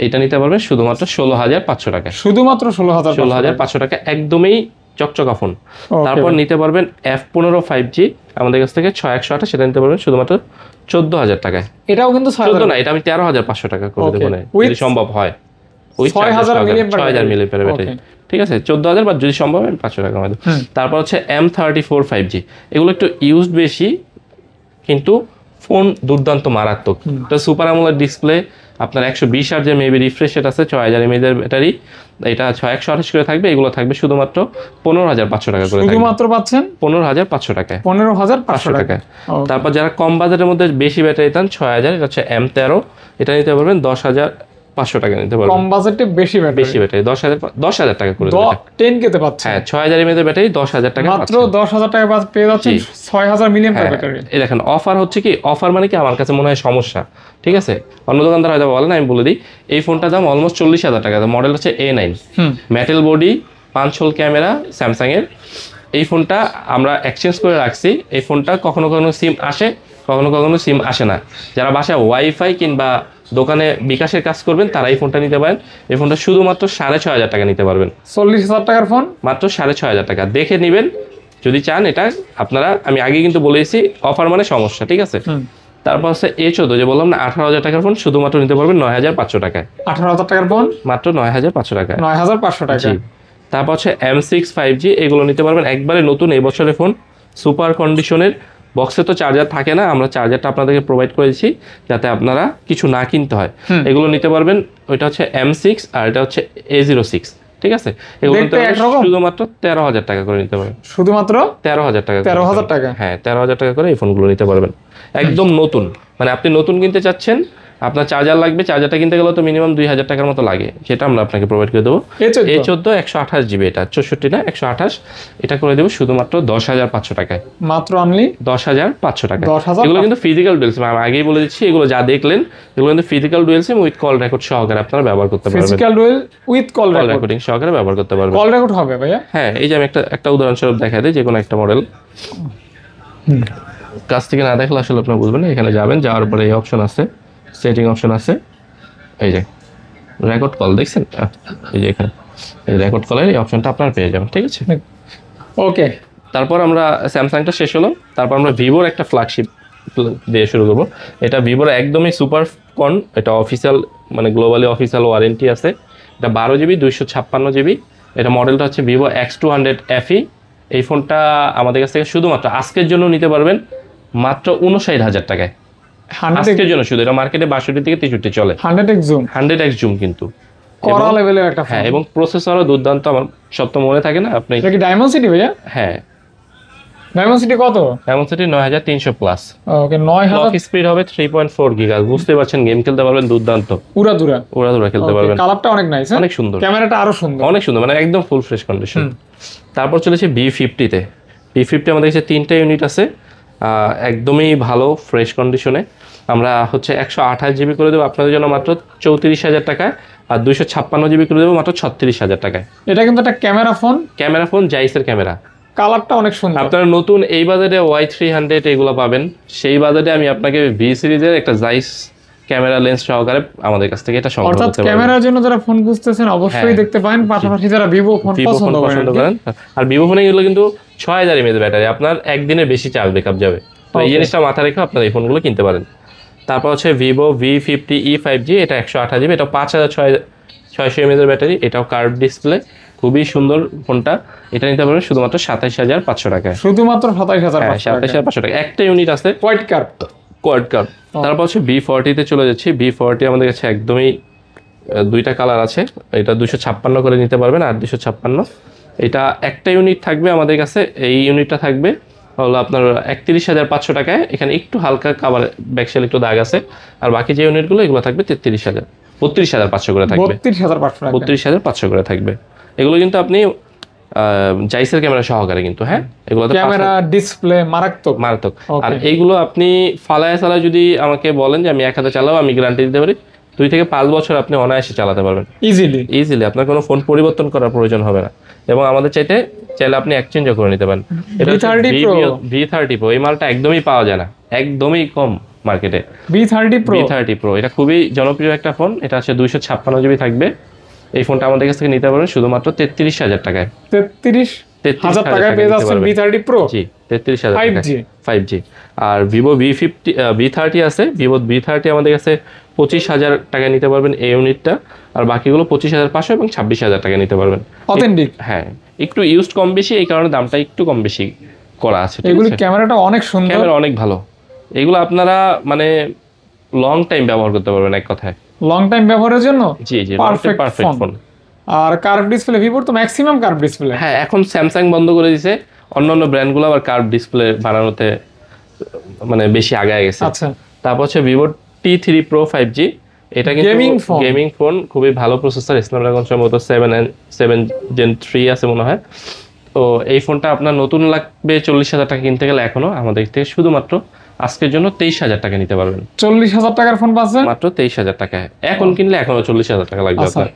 এটা নিতে পারবেন শুধুমাত্র 16,500 টাকায়। শুধুমাত্র 16,500 টাকা, একদমই চকচকা ফোন। তারপর নিতে পারবেন F15 5G আমাদের কাছ থেকে 6128, সেটা নিতে পারবেন শুধুমাত্র 14,000 টাকায়। এটাও কিন্তু 14 না, এটা আমি 13,500 টাকা করে দেবো, যদি সম্ভব হয়। ওই 6000 মিলিঅ্যাম্পিয়ার ব্যাটারি, ঠিক আছে। 14,000 বা যদি সম্ভব হয় 500 টাকা আমাদের। তারপর হচ্ছে M34 5G, এগুলো একটু ইউজড বেশি, কিন্তু ফোন দুর্দান্ত মারাত্মক। এটা সুপার আমোলেড ডিসপ্লে, আপনার 120 হার্জের মেবি রিফ্রেশ রেট আছে, 6000 mAh এর ব্যাটারি, এটা 6128 করে থাকবে। এগুলো থাকবে শুধুমাত্র 15,500 টাকা করে, শুধুমাত্র পাচ্ছেন 15,500 টাকায়, 15,500 টাকায়। তারপর যারা কম বাজেটের মধ্যে বেশি ব্যাটারি চান, 6000, এটা হচ্ছে M13, এটা নিতে পারবেন 10,500 টাকা নিতে পারবেন। কম বাজেটে বেশি ব্যাটারি 10,000 টাকা করে 10K তে পাচ্ছেন। হ্যাঁ, 6000 mAh এর ব্যাটারি 10,000 টাকা, মাত্র 10,000 টাকা পেয়ে যাচ্ছেন 6000 মিলিঅ্যাম্পিয়ার ব্যাটারি। এই দেখেন, অফার হচ্ছে কি, অফার মানে কি আমার কাছে মনে হয় সমস্যা, ঠিক আছে। অন্য দোকানদার হয়তো বলেন, আমি বলে দিই, এই ফোনটার দাম অলমোস্ট 40,000 টাকা, মডেল হচ্ছে A9, metal body, 5 whole camera Samsung এর। এই ফোনটা আমরা এক্সচেঞ্জ করে রাখছি। এই ফোনটা কখনো কখনো সিম আসে, কখনো কখনো সিম আসে না। যারা বাসায় ওয়াইফাই কিংবা দোকানে বিকাশের কাজ করবেন, তারা এই ফোনটা নিতে পারেন। এই ফোনটা শুধুমাত্র 6,500 টাকা নিতে পারবেন। 40,000 টাকার ফোন মাত্র 6,500 টাকা দেখে নেবেন যদি চান। এটা আপনারা, আমি আগে কিন্তু বলেছি, অফার মানে সমস্যা, ঠিক আছে। তারপর হচ্ছে A14, যে বললাম না 18,000 টাকার ফোন, শুধুমাত্র নিতে পারবেন 9,500 টাকায়। 18,000 টাকার ফোন মাত্র 9,500 টাকায়, 9,500 টাকা। তারপর হচ্ছে M6 5G, এগুলো নিতে পারবেন একবারে নতুন এই বছরের ফোন, সুপার কন্ডিশনের। বক্সে তো চার্জার থাকে না, আমরা চার্জারটা আপনাদেরকে প্রোভাইড করেছি যাতে আপনারা কিছু না কিনতে হয়। এগুলো নিতে পারবেন, ওইটা হচ্ছে M6 আর এটা হচ্ছে A06, ঠিক আছে। এগুলো নিতে পারবেন শুধুমাত্র 13,000 টাকা করে নিতে পারবেন, শুধুমাত্র 13,000 টাকা। 13,000 টাকা, হ্যাঁ, 13,000 টাকা করে এই ফোনগুলো নিতে পারবেন, একদম নতুন। মানে আপনি নতুন কিনতে চাচ্ছেন, আপনার চার্জার লাগবে, চার্জারটা কিনতে গেলে তো মিনিমাম 2,000 টাকার মতো লাগে, সেটা আমরা আপনাকে প্রোভাইড করে দেবো। A14 128 জিবি, এটা 64 না 128, এটা করে দেবো শুধুমাত্র 10,500 টাকায়, মাত্র অনলি 10,500 টাকা। 10,000। এগুলো কিন্তু ফিজিক্যাল ডুয়েল সিম, আমি আগেই বলে দিচ্ছি, এগুলো যা দেখলেন এগুলো কিন্তু physical dual SIM with call record সহকারে আপনারা ব্যবহার করতে পারবেন। Physical dual with call recording সহকারে ব্যবহার করতে পারবেন। কল রেকর্ড হবে ভাইয়া? হ্যাঁ, এই যে আমি একটা উদাহরণস্বরূপ দেখাই দিই, যে কোনো একটা মডেল কাছ থেকে না দেখলে আসলে আপনারা বুঝবেন না। এখানে যাবেন, যাওয়ার পরে এই অপশন আছে, সেটিং অপশন আছে, এই যে রেকর্ড কল দেখছেন, এই যে এখানে রেকর্ড কলের এই অপশনটা আপনারা পেয়ে যাবেন, ঠিক আছে। ওকে, তারপর আমরা স্যামসাংটা শেষ হলো, তারপর আমরা ভিভোর একটা ফ্ল্যাগশিপ দিয়ে শুরু করবো। এটা ভিভোর একদমই সুপার কন, এটা অফিসিয়াল, মানে গ্লোবালি অফিসিয়াল ওয়ারেন্টি আছে। এটা 12 জিবি 256 জিবি, এটা মডেলটা হচ্ছে ভিভো X200 FE। এই ফোনটা আমাদের কাছ থেকে শুধুমাত্র আজকের জন্য নিতে পারবেন মাত্র 59,000 টাকায়, আজকের জন্য শুধু। এটা মার্কেটে 62 থেকে 63 চলে। 100x জুম কিন্তু করা লেভেলের একটা ফোন। হ্যাঁ, এবং প্রসেসরও দুর্দান্ত। আমার সব তো মনে থাকে না, আপনি এটা কি ডায়মন্ড সিটি ভাইয়া? হ্যাঁ, ডায়মন্ড সিটি কত? Diamond city 9300 plus. Okay, 9000 speed হবে 3.4 গিগাহার্জ। বুঝতে পারছেন, গেম খেলতে পারবেন দুর্দান্ত, উড়াদুরা খেলতে পারবেন। কালারটা অনেক নাইস, অনেক সুন্দর, ক্যামেরাটা আরো সুন্দর, অনেক সুন্দর, মানে একদম ফুল ফ্রেশ কন্ডিশন। তারপর চলেছে B50 তে। B50 আমাদের কাছে 3টা ইউনিট আছে, একদমই ভালো ফ্রেশ কন্ডিশনে। আমরা হচ্ছে 128 জিবি করে দেবো আপনাদের জন্য মাত্র 34,000 টাকায়, আর 256 জিবি করে দেবো মাত্র 36,000 টাকায়। এটা কিন্তু একটা ক্যামেরা ফোন, জাইসের ক্যামেরা, কালারটা অনেক সুন্দর। আপনারা নতুন এই বাজেটে Y300 এগুলো পাবেন, সেই বাজেটে আমি আপনাকে V সিরিজের একটা জাইস ক্যামেরা লেন্স সহকারে আমাদের কাছ থেকে এটা সংগ্রহ করতে পারবেন। অর্থাৎ ক্যামেরার জন্য যারা ফোন খুঁজতেছেন অবশ্যই দেখতে পারেন, পাশাপাশি যারা ভিভো ফোন পছন্দ করেন। আর ভিভো ফোনে এগুলো কিন্তু 6000 mAh ব্যাটারি, আপনার একদিনের বেশি চার্জ ব্যাকআপ যাবে। তো এই জিনিসটা মাথায় রেখে আপনারা এই ফোনগুলো কিনতে পারেন। তারপর হচ্ছে ভিভো V50e 5G, এটা 128 জিবি, এটা 5600 mAh ব্যাটারি, এটাও কার্ভ ডিসপ্লে, খুবই সুন্দর ফোনটা। এটা নিতে পারবেন শুধুমাত্র 27,500 টাকায়। শুধুমাত্র 27,500 টাকা। 27,500 টাকা। একটা ইউনিট আছে হোয়াইট কার্ড। Quad card. তারপর হচ্ছে B40 চলে যাচ্ছি। B40 আমাদের কাছে একদমই দুইটা কালার আছে। এটা 256 করে নিতে পারবেন আর 256। এটা একটা ইউনিট থাকবে আমাদের কাছে। এই ইউনিটটা থাকবে হলো আপনার 31,500 টাকায়। এখানে একটু হালকা কাভার ব্যাকশেল একটু দাগ আছে। আর বাকি যে ইউনিটগুলো এগুলো থাকবে 32,500 করে থাকবে। 32,500 টাকা। 32,500 করে থাকবে। এগুলো কিন্তু আপনি জাইসের ক্যামেরা সহকারে কিন্তু, হ্যাঁ এগুলোতে ক্যামেরা ডিসপ্লে মারাত্মক। মারাত্মক। আর এইগুলো আপনি ফালায় যদি আমাকে বলেন যে আমি এক হাতে চালাবো, আমি গ্যারান্টি দিতে পারি 2 থেকে 5 বছর আপনি অনায়াসে চালাতে পারবেন ইজিলি। আপনার কোনো ফোন পরিবর্তন করার প্রয়োজন হবে না। এবং আমাদের চাইলে আপনি এক্সচেঞ্জও করে নিতে পারেন। এটা V30 Pro। এই মালটা একদমই পাওয়া যায় না, একদমই কম মার্কেটে। V30 Pro এটা খুবই জনপ্রিয় একটা ফোন। এটা হচ্ছে 256 জিবি থাকবে। এই ফোনটা আমাদের কাছ থেকে নিতে পারবেন শুধুমাত্র 33,000 টাকায়। 33,000 টাকায় পেয়ে যাচ্ছেন V30 Pro। জি 33,000 টাকা 5G। আর Vivo V30 আছে। Vivo V30 আমাদের কাছে 25,000 টাকায় নিতে পারবেন এই ইউনিটটা। আর বাকিগুলো 25,500 এবং 26,000 টাকায় নিতে পারবেন। অথেন্টিক। হ্যাঁ, একটু ইউজড কম বেশি, এই কারণে দামটা একটু কম বেশি করা আছে। এগুলো ক্যামেরাটা অনেক সুন্দর, ক্যামেরা অনেক ভালো। এগুলো আপনারা মানে লং টাইম ব্যবহার করতে পারবেন এক কথায়। লং টাইম ব্যবহারের জন্য জি পারফেক্ট ফোন। আর কার্ভ ডিসপ্লে, ভিভোর তো ম্যাক্সিমাম কার্ভ ডিসপ্লে। হ্যাঁ, এখন স্যামসাং বন্ধ করে দিয়েছে। অন্যান্য ব্র্যান্ডগুলো আবার কার্ভ ডিসপ্লে বানানোতে মানে বেশি আগায় গেছে। আচ্ছা। তারপর হচ্ছে Vivo T3 Pro 5G। এটা কিন্তু গেমিং ফোন, খুবই ভালো প্রসেসর, স্ন্যাপড্রাগন সম্ভবত 7 Gen 3 আছে মনে হয়। তো এই ফোনটা আপনার নতুন লাগবে 40,000 টাকা কিনতে গেলে এখনো আমাদের থেকে শুধুমাত্র আজকের জন্য 23,000 টাকা নিতে পারবেন। 40,000 টাকার ফোন পাচ্ছেন মাত্র 23,000 টাকায়। এখন কিনলে এখনো 40,000 টাকা লাগবে আপনার।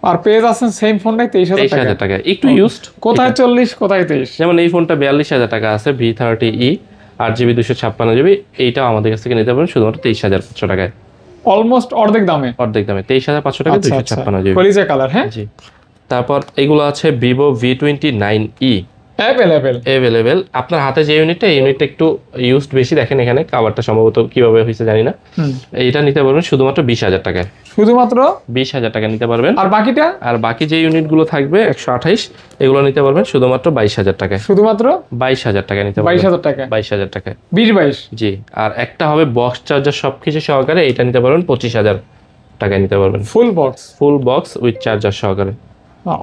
আর পেয়ে যাচ্ছেন সেম ফোনটাই 23,000 টাকা। একটু ইউজড, কোথায় 40 কোথায় 23। যেমন এই ফোনটা 42,000 টাকা আছে V30e 8GB 256GB। এইটাও আমাদের কাছ থেকে নিতে পারবেন শুধুমাত্র 23,500 টাকায়। অলমোস্ট অর্ধেক দামে 23,500 টাকা 256GB। কলিজা কালার। হ্যাঁ জি। তারপর এগুলো আছে Vivo V29e। অ্যাভেলেবেল। আপনার হাতে যে ইউনিটটা, এই ইউনিটটা একটু ইউজড বেশি। দেখেন এখানে কাভারটা সম্ভবত কিভাবে হয়েছে জানি না। এইটা নিতে পারবেন শুধুমাত্র 20,000 টাকায়। শুধুমাত্র 20,000 টাকা নিতে পারবেন। আর বাকি যে ইউনিটগুলো থাকবে 128, এগুলো নিতে পারবেন শুধুমাত্র 22,000 টাকায়। শুধুমাত্র 22,000 টাকা নিতে পারবেন। 22,000 টাকা। 22,000 টাকায় 20-22। জি। আর একটা হবে বক্স চার্জার সবকিছু সহকারে। এটা নিতে পারবেন 25,000 টাকায় নিতে পারবেন। ফুল বক্স উইথ চার্জার সহকারে।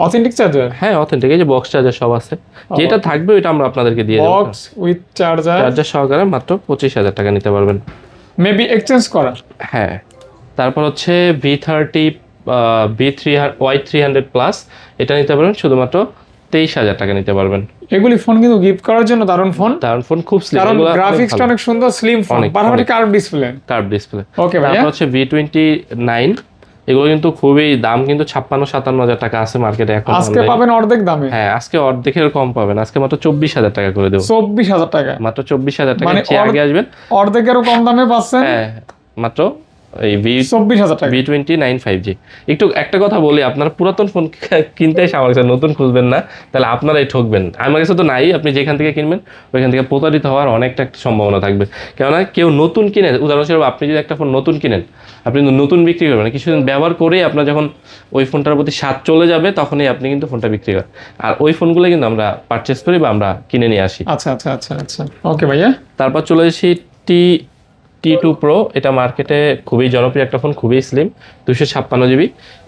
Authentic charger. হ্যাঁ অথেন্টিক। এই যে বক্স চার্জার সব আছে, যেটা থাকবে ওইটা আমরা আপনাদেরকে দিয়ে দেব। বক্স উইথ চার্জার সহকারে মাত্র 25,000 টাকা নিতে পারবেন। মেবি এক্সচেঞ্জ করা। হ্যাঁ। তারপর হচ্ছে V30 Y300 প্লাস। এটা নিতে পারবেন শুধুমাত্র 23,000 টাকা নিতে পারবেন। এগুলি ফোন কিন্তু গিফট করার জন্য দারুণ ফোন, খুব স্লিম। কারণ গ্রাফিক্সটা অনেক সুন্দর, স্লিম ফোন, পাশাপাশি কার্ভ ডিসপ্লে। ওকে ভাই। তারপর হচ্ছে V29। এগুলো কিন্তু খুবই দাম, কিন্তু 56-57 টাকা আছে মার্কেটে এখন। আজকে পাবেন অর্ধেক দামে। হ্যাঁ, আজকে অর্ধেকের কম পাবেন। আজকে মাত্র 24,000 টাকা করে দেবো। 24,000 টাকা। মাত্র 24,000 টাকা। মানে আগে আসবেন অর্ধেকেরও কম দামে পাচ্ছেন। হ্যাঁ, মাত্র এই 24,000 টাকা। V29 5G। একটু একটা কথা বলি, আপনারা পুরাতন ফোন কিনতে এসে আমার কাছে নতুন খুঁজবেন না, তাহলে আপনারাই ঠকবেন। আমার কাছে তো নাই, আপনি যেখান থেকে কিনবেন ওইখান থেকে প্রতারিত হওয়ার অনেকটা সম্ভাবনা থাকবে। কেননা কেউ নতুন কিনে, উদাহরণস্বরূপ আপনি যদি একটা ফোন নতুন কিনেন, আপনি নতুন বিক্রি করবেন, কিছুদিন ব্যবহার করেই আপনার যখন ওই ফোনটার প্রতি স্বাদ চলে যাবে তখনই আপনি কিন্তু ফোনটা বিক্রি করেন। আর ওই ফোনগুলো কিন্তু আমরা পারচেস করি বা আমরা কিনে নিয়ে আসি। আচ্ছা। ওকে ভাইয়া। তারপর চলে এসেছি T2 Pro। এটা মার্কেটে খুবই জনপ্রিয় একটা ফোন, খুবই স্লিম, 256GB।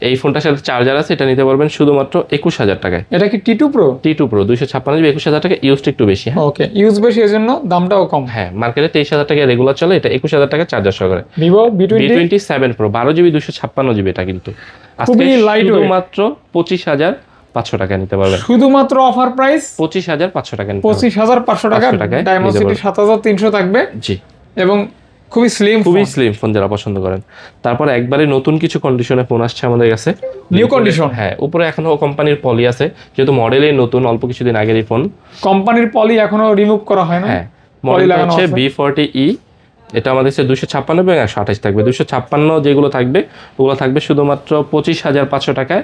এই ফোনটার সাথে চার্জার আছে। এটা নিতে পারবেন শুধুমাত্র 21,000 টাকায়। এটা কি T2 Pro 256GB 21,000 টাকা। ইউজড একটু বেশি। হ্যাঁ ওকে, ইউজ বেশি এজন্য দামটাও কম। হ্যাঁ, মার্কেটে 23,000 টাকা রেগুলার চলে। এটা 21,000 টাকা চার্জার সহকারে। Vivo V27 Pro 12GB 256GB। এটা কিন্তু আজকে শুধুমাত্র 25,500 টাকা নিতে পারবেন। শুধুমাত্র অফার প্রাইস 25,500 টাকা। 25,500 টাকা। ডায়মন্ডসিটি 7,300 থাকবে। জি। এবং খুবই স্লিম ফোন যারা পছন্দ করেন। তারপর একবারে নতুন কিছু কন্ডিশনে ফোন আসছে আমাদের কাছে, নিউ কন্ডিশন। হ্যাঁ, উপরে এখনো কোম্পানির পলি আছে, যেহেতু মডেলের নতুন, অল্প কিছুদিন আগের এই ফোন। কোম্পানির পলি এখনো রিমুভ করা হয় না। হ্যাঁ, মডেল হচ্ছে V40e এটা আমাদের কাছে 256 এবং 128 থাকবে। 256 যেগুলো থাকবে ওগুলো থাকবে শুধুমাত্র 25,500 টাকায়,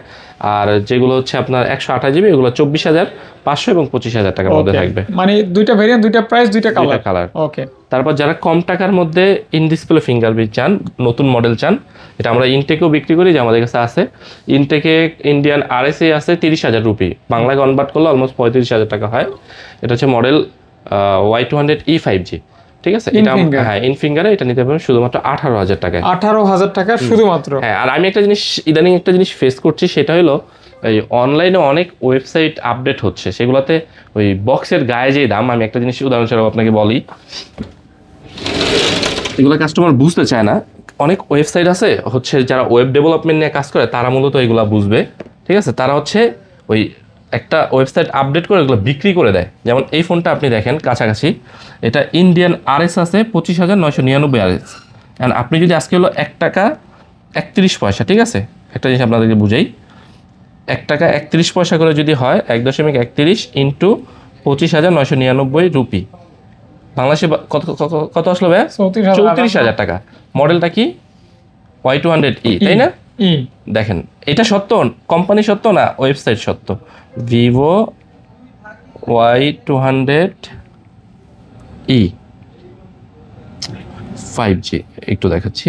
আর যেগুলো হচ্ছে আপনার 128 জিবি এগুলো 24,500 এবং 25,000 টাকার মধ্যে থাকবে। মানে দুইটা ভেরিয়েন্ট, দুইটা প্রাইস, দুইটা কালার। ওকে। তারপর যারা কম টাকার মধ্যে ইন ডিসপ্লে ফিঙ্গারপ্রিন্ট চান, নতুন মডেল চান, এটা আমরা ইনটেকেও বিক্রি করি, যে আমাদের কাছে আছে। ইনটেকে ইন্ডিয়ান আরএসএ আছে 30,000 রুপি, বাংলায় কনভার্ট করলে অলমোস্ট 35,000 টাকা হয়। এটা হচ্ছে মডেল Y200E 5G, ঠিক আছে? এটা হ্যাঁ ইন ফিঙ্গারে, এটা নিতে পারবেন শুধুমাত্র 18,000 টাকায়। 18,000 টাকা শুধুমাত্র। হ্যাঁ, আর আমি একটা জিনিস ইদানিং একটা জিনিস ফেস করছি, সেটা হলো এই অনলাইনে অনেক ওয়েবসাইট আপডেট হচ্ছে, সেগুলোতে ওই বক্সের গায়ে যে দাম, আমি একটা জিনিস উদাহরণস্বরূপ আপনাকে বলি, এগুলো কাস্টমার বুঝতে চায় না। অনেক ওয়েবসাইট আছে হচ্ছে যারা ওয়েব ডেভেলপমেন্ট নিয়ে কাজ করে, তারা মূলত এগুলো বুঝবে, ঠিক আছে? তারা হচ্ছে ওই একটা ওয়েবসাইট আপডেট করে এগুলো বিক্রি করে দেয়। যেমন এই ফোনটা আপনি দেখেন কাছাকাছি, এটা ইন্ডিয়ান আরএস আছে 25,999 আরএস, অ্যান্ড আপনি যদি আজকে হলো 1 টাকা 31 পয়সা, ঠিক আছে? একটা জিনিস আপনাদেরকে বুঝাই, 1 টাকা 31 পয়সা করে যদি হয় 1.31 ইন্টু 25,999 রুপি, বাংলাদেশে কত কত আসলো ভাই? 34,000 টাকা। মডেলটা কি? Y200E, তাই না? দেখেন, এটা সত্য, কোম্পানি সত্য না ওয়েবসাইট সত্য? ভিভো Y200E 5G একটু দেখাচ্ছি,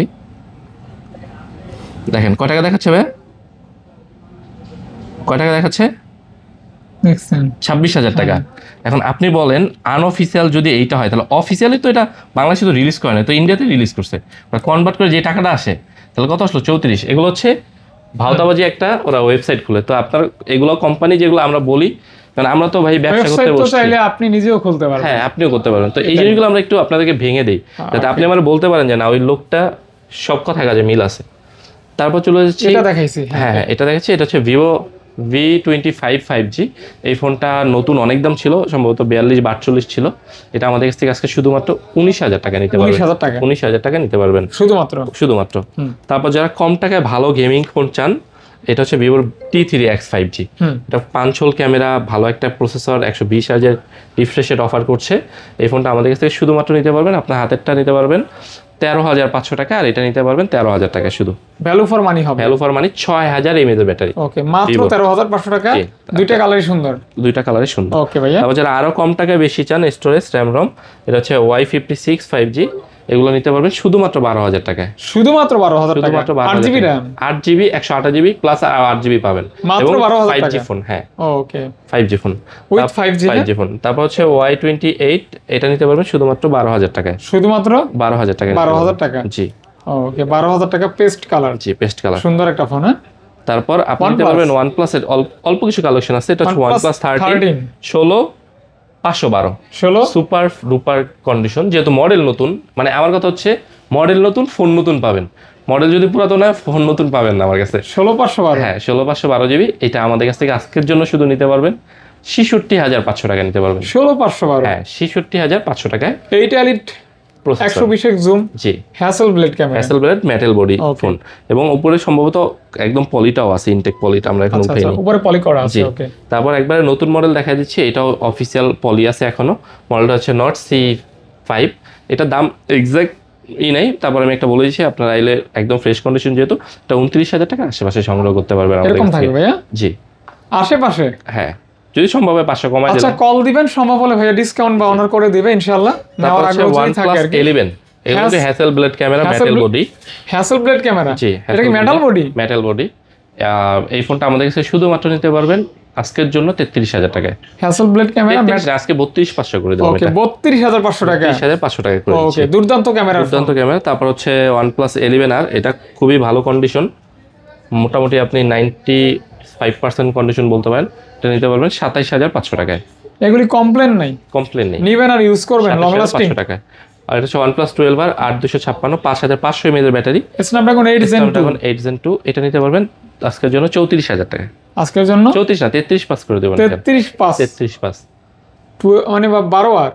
দেখেন কয় টাকা দেখাচ্ছে ভাই? কয় টাকা দেখাচ্ছে? 26,000 টাকা। এখন আপনি বলেন আনঅফিসিয়াল যদি এইটা হয়, তাহলে অফিসিয়ালি তো এটা বাংলাদেশে তো রিলিজ করে না, তো ইন্ডিয়াতে রিলিজ করছে, কনভার্ট করে যে টাকাটা আসে তাহলে কত আসলো? 34। এগুলো হচ্ছে ভাওতাবাজি একটা ওরা ওয়েবসাইট খুলে। তো আপনার এগুলো কোম্পানি যেগুলো আমরা বলি, কারণ আমরা তো ভাই ব্যবসা করতে বসছি, চাইলে আপনি নিজেও খুলতে পারবেন। হ্যাঁ, আপনিও করতে পারবেন। তো এই জিনিসগুলো আমরা একটু আপনাদেরকে ভেঙে দেই, যাতে আপনি আমার বলতে পারেন যে না, ওই লোকটা সব কথা কাজে মিল আছে। তারপর চলে যাচ্ছি, এটা দেখাইছি। হ্যাঁ এটা দেখাচ্ছি, এটা হচ্ছে ভিভো V25 5G। এই ফোনটা নতুন অনেক দাম ছিল, সম্ভবত 42-42 ছিল। এটা আমাদের কাছ থেকে আজকে শুধুমাত্র 19,000 টাকা নিতে পারবেন। 19,000 টাকা নিতে পারবেন শুধুমাত্র। তারপর যারা কম টাকায় ভালো গেমিং ফোন চান, এটা হচ্ছে ভিভোর T3X 5G। এটা 5 হোল ক্যামেরা, ভালো একটা প্রসেসর, 120,000 রিফ্রেশ রেট অফার করছে। এই ফোনটা আমাদের কাছ থেকে শুধুমাত্র নিতে পারবেন, আপনার হাতেরটা নিতে পারবেন 13,500 টাকা, আর এটা নিতে পারবেন 13,000 টাকা শুধু। ভ্যালু ফর মানি হবে। ভ্যালু ফর মানি 6,000 mAh এর ব্যাটারি। ওকে, মাত্র 13,500 টাকা। দুইটা কালারই সুন্দর, দুইটা কালারই সুন্দর। ওকে ভাইয়া। তারপর যারা আরো কম টাকায় বেশি চান, স্টোরেজ, র্যাম, রম, এটা হচ্ছে Y56 5G, এগুলো নিতে পারবেন শুধুমাত্র 12,000 টাকায়। শুধুমাত্র 12,000 টাকা। 8GB RAM, 8GB 128GB plus 8GB পাবেন, মাত্র 12,000 টাকা। 5G ফোন, হ্যাঁ ওকে, 5G phone with 5G phone. তারপর হচ্ছে Y28, এটা নিতে পারবেন শুধুমাত্র 12,000 টাকায়। শুধুমাত্র 12,000 টাকা। 12,000 টাকা, জি। ওকে, 12,000 টাকা, পেস্ট কালার। জি, পেস্ট কালার, সুন্দর একটা ফোন। হ্যাঁ, তারপর আপনি নিতে পারবেন OnePlus এর অল্প কিছু কালেকশন আছে। এটা হচ্ছে OnePlus 13 16/512 সুপার ডুপার কন্ডিশন, যেহেতু মডেল নতুন, মানে আমার কথা হচ্ছে মডেল নতুন, ফোন নতুন পাবেন। মডেল যদি পুরাতন হয়, ফোন নতুন পাবেন না আমার কাছে। 16/512, হ্যাঁ 16/512 GB। এটা আমাদের কাছ থেকে আজকের জন্য শুধু নিতে পারবেন 66,500 টাকা নিতে পারবেন। 16/512, হ্যাঁ 66,500 টাকায়। এইটা এলিট 120x জুম, জি, হ্যাসেলব্লেড ক্যামেরা, হ্যাসেলব্লেড মেটাল বডি ফোন, এবং উপরে সম্ভবত একদম পলিটাও আছে, ইনটেক পলিটা আমরা এখন উঠাইনি, উপরে পলি করা আছে। ওকে, তারপর একবারে নতুন মডেল দেখা দিচ্ছি, এটাও অফিসিয়াল পলি আছে এখনো। মডেলটা হচ্ছে Note C5। এটা দাম এক্সাক্ট নাই, তারপর আমি একটা বলে দিচ্ছি, আপনারা আইলে একদম ফ্রেশ কন্ডিশন, যেহেতু এটা 29,000 টাকা আশেপাশে সংগ্রহ করতে পারবেন আমাদের এরকম থাকবে ভাইয়া? জি, আশেপাশে, হ্যাঁ যদি সম্ভব হয় 500 কমাই দিলাম। আচ্ছা, কল দিবেন, সম্ভব হলে ভাইয়া ডিসকাউন্ট বা অনার করে দিবে ইনশাআল্লাহ। নেওয়ার আগে যদি থাকে আর কি। 11 এগুলো হ্যাসেলব্লেড ক্যামেরা, মেটাল বডি। হ্যাসেলব্লেড ক্যামেরা, জি, এটা কি মেটাল বডি? Metal body. এই ফোনটা আমাদের কাছে শুধুমাত্র নিতে পারবেন আজকের জন্য 33,000 টাকায়। হ্যাসেলব্লেড ক্যামেরা আজকে 32,500 করে দিলাম। ওকে, 32,500 টাকা। 32,500 টাকা করে দিচ্ছি। ওকে, দুর্দান্ত ক্যামেরা, দুর্দান্ত ক্যামেরা। তারপর হচ্ছে OnePlus 11R, এটা খুবই ভালো কন্ডিশন, মোটামুটি আপনি 95% কন্ডিশন বলতে পারেন। এটা নিতে পারবেন 27,500 টাকায়। এগুলি কমপ্লেন নেই, নিবেন আর ইউজ করবেন লং লাস্টিং। 500 টাকায়। আর এটা হচ্ছে OnePlus 12R 8/256 5500 mAh এর ব্যাটারি, স্ন্যাপড্রাগন 8 Gen 2। এটা নিতে পারবেন আজকের জন্য 34,000 টাকা। আজকের জন্য 34 না, 33/5 করে দেবেন। 33/5 মানে 12R,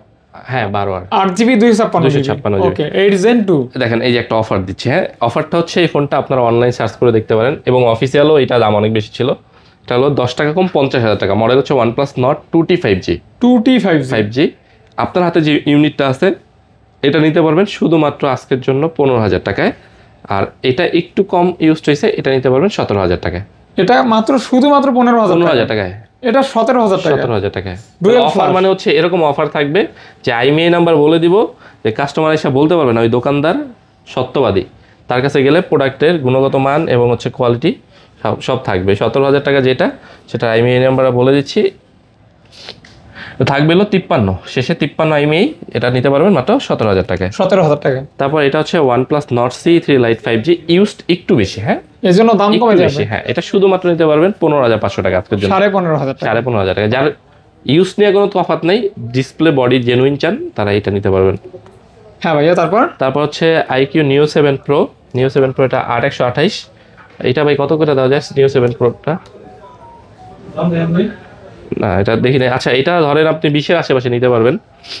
হ্যাঁ 12R 8GB 256 GB। ওকে, 8 Gen 2। দেখেন এই যে একটা অফার দিচ্ছে, হ্যাঁ অফারটা হচ্ছে এই ফোনটা আপনারা অনলাইন সার্চ করে দেখতে পারেন, এবং অফিসিয়ালও এটা দাম অনেক বেশি ছিল। এটা হলো 10 টাকা কম 50,000 টাকা। মডেল হচ্ছে OnePlus Nord 2T 5G। 2T 5G। আপনার হাতে যে ইউনিটটা আছে এটা নিতে পারবেন শুধুমাত্র আজকের জন্য 15,000 টাকায়। আর এটা একটু কম ইউজ হয়েছে, এটা নিতে পারবেন 17,000 টাকায়। এটা মাত্র শুধুমাত্র 15,000 টাকায়, এটা 17,000 টাকা। 17,000 টাকায় Dual অফার। flash। মানে হচ্ছে এরকম অফার থাকবে যে আইএমইআই নাম্বার বলে দিব, যে কাস্টমার এসে বলতে পারবে না, ওই দোকানদার সত্যবাদী, তার কাছে গেলে প্রোডাক্টের গুণগত মান এবং হচ্ছে কোয়ালিটি সব থাকবে। 17,000 টাকা যেটা, সেটা আইএমইআই নাম্বার বলে দিচ্ছি, থাকবে হলো 53, শেষে 53 আইএমইআই। এটা নিতে পারবেন মাত্র 17,000 টাকায়। 17,000 টাকা। তারপর এটা হচ্ছে OnePlus Nord C3 Lite 5G, used একটু বেশি, হ্যাঁ এর জন্য দাম একটু কমে যাবে। বেশি, হ্যাঁ। এটা শুধুমাত্র নিতে পারবেন 15,500 টাকা আজকের জন্য। 15,500 টাকা। 15,500 টাকা। যার ইউজ নিয়ে কোনো তফাৎ নেই, ডিসপ্লে বডি জেনুইন চান, তারা এটা নিতে পারবেন। হ্যাঁ ভাইয়া, তারপর হচ্ছে IQ Neo 7 Pro। Neo 7 Pro এটা 8128। এটা ভাই কত করে দেওয়া যায় Neo 7 Proটা? না এটা দেখি না। আচ্ছা, এটা ধরেন আপনি 20-এর আশেপাশে নিতে পারবেন।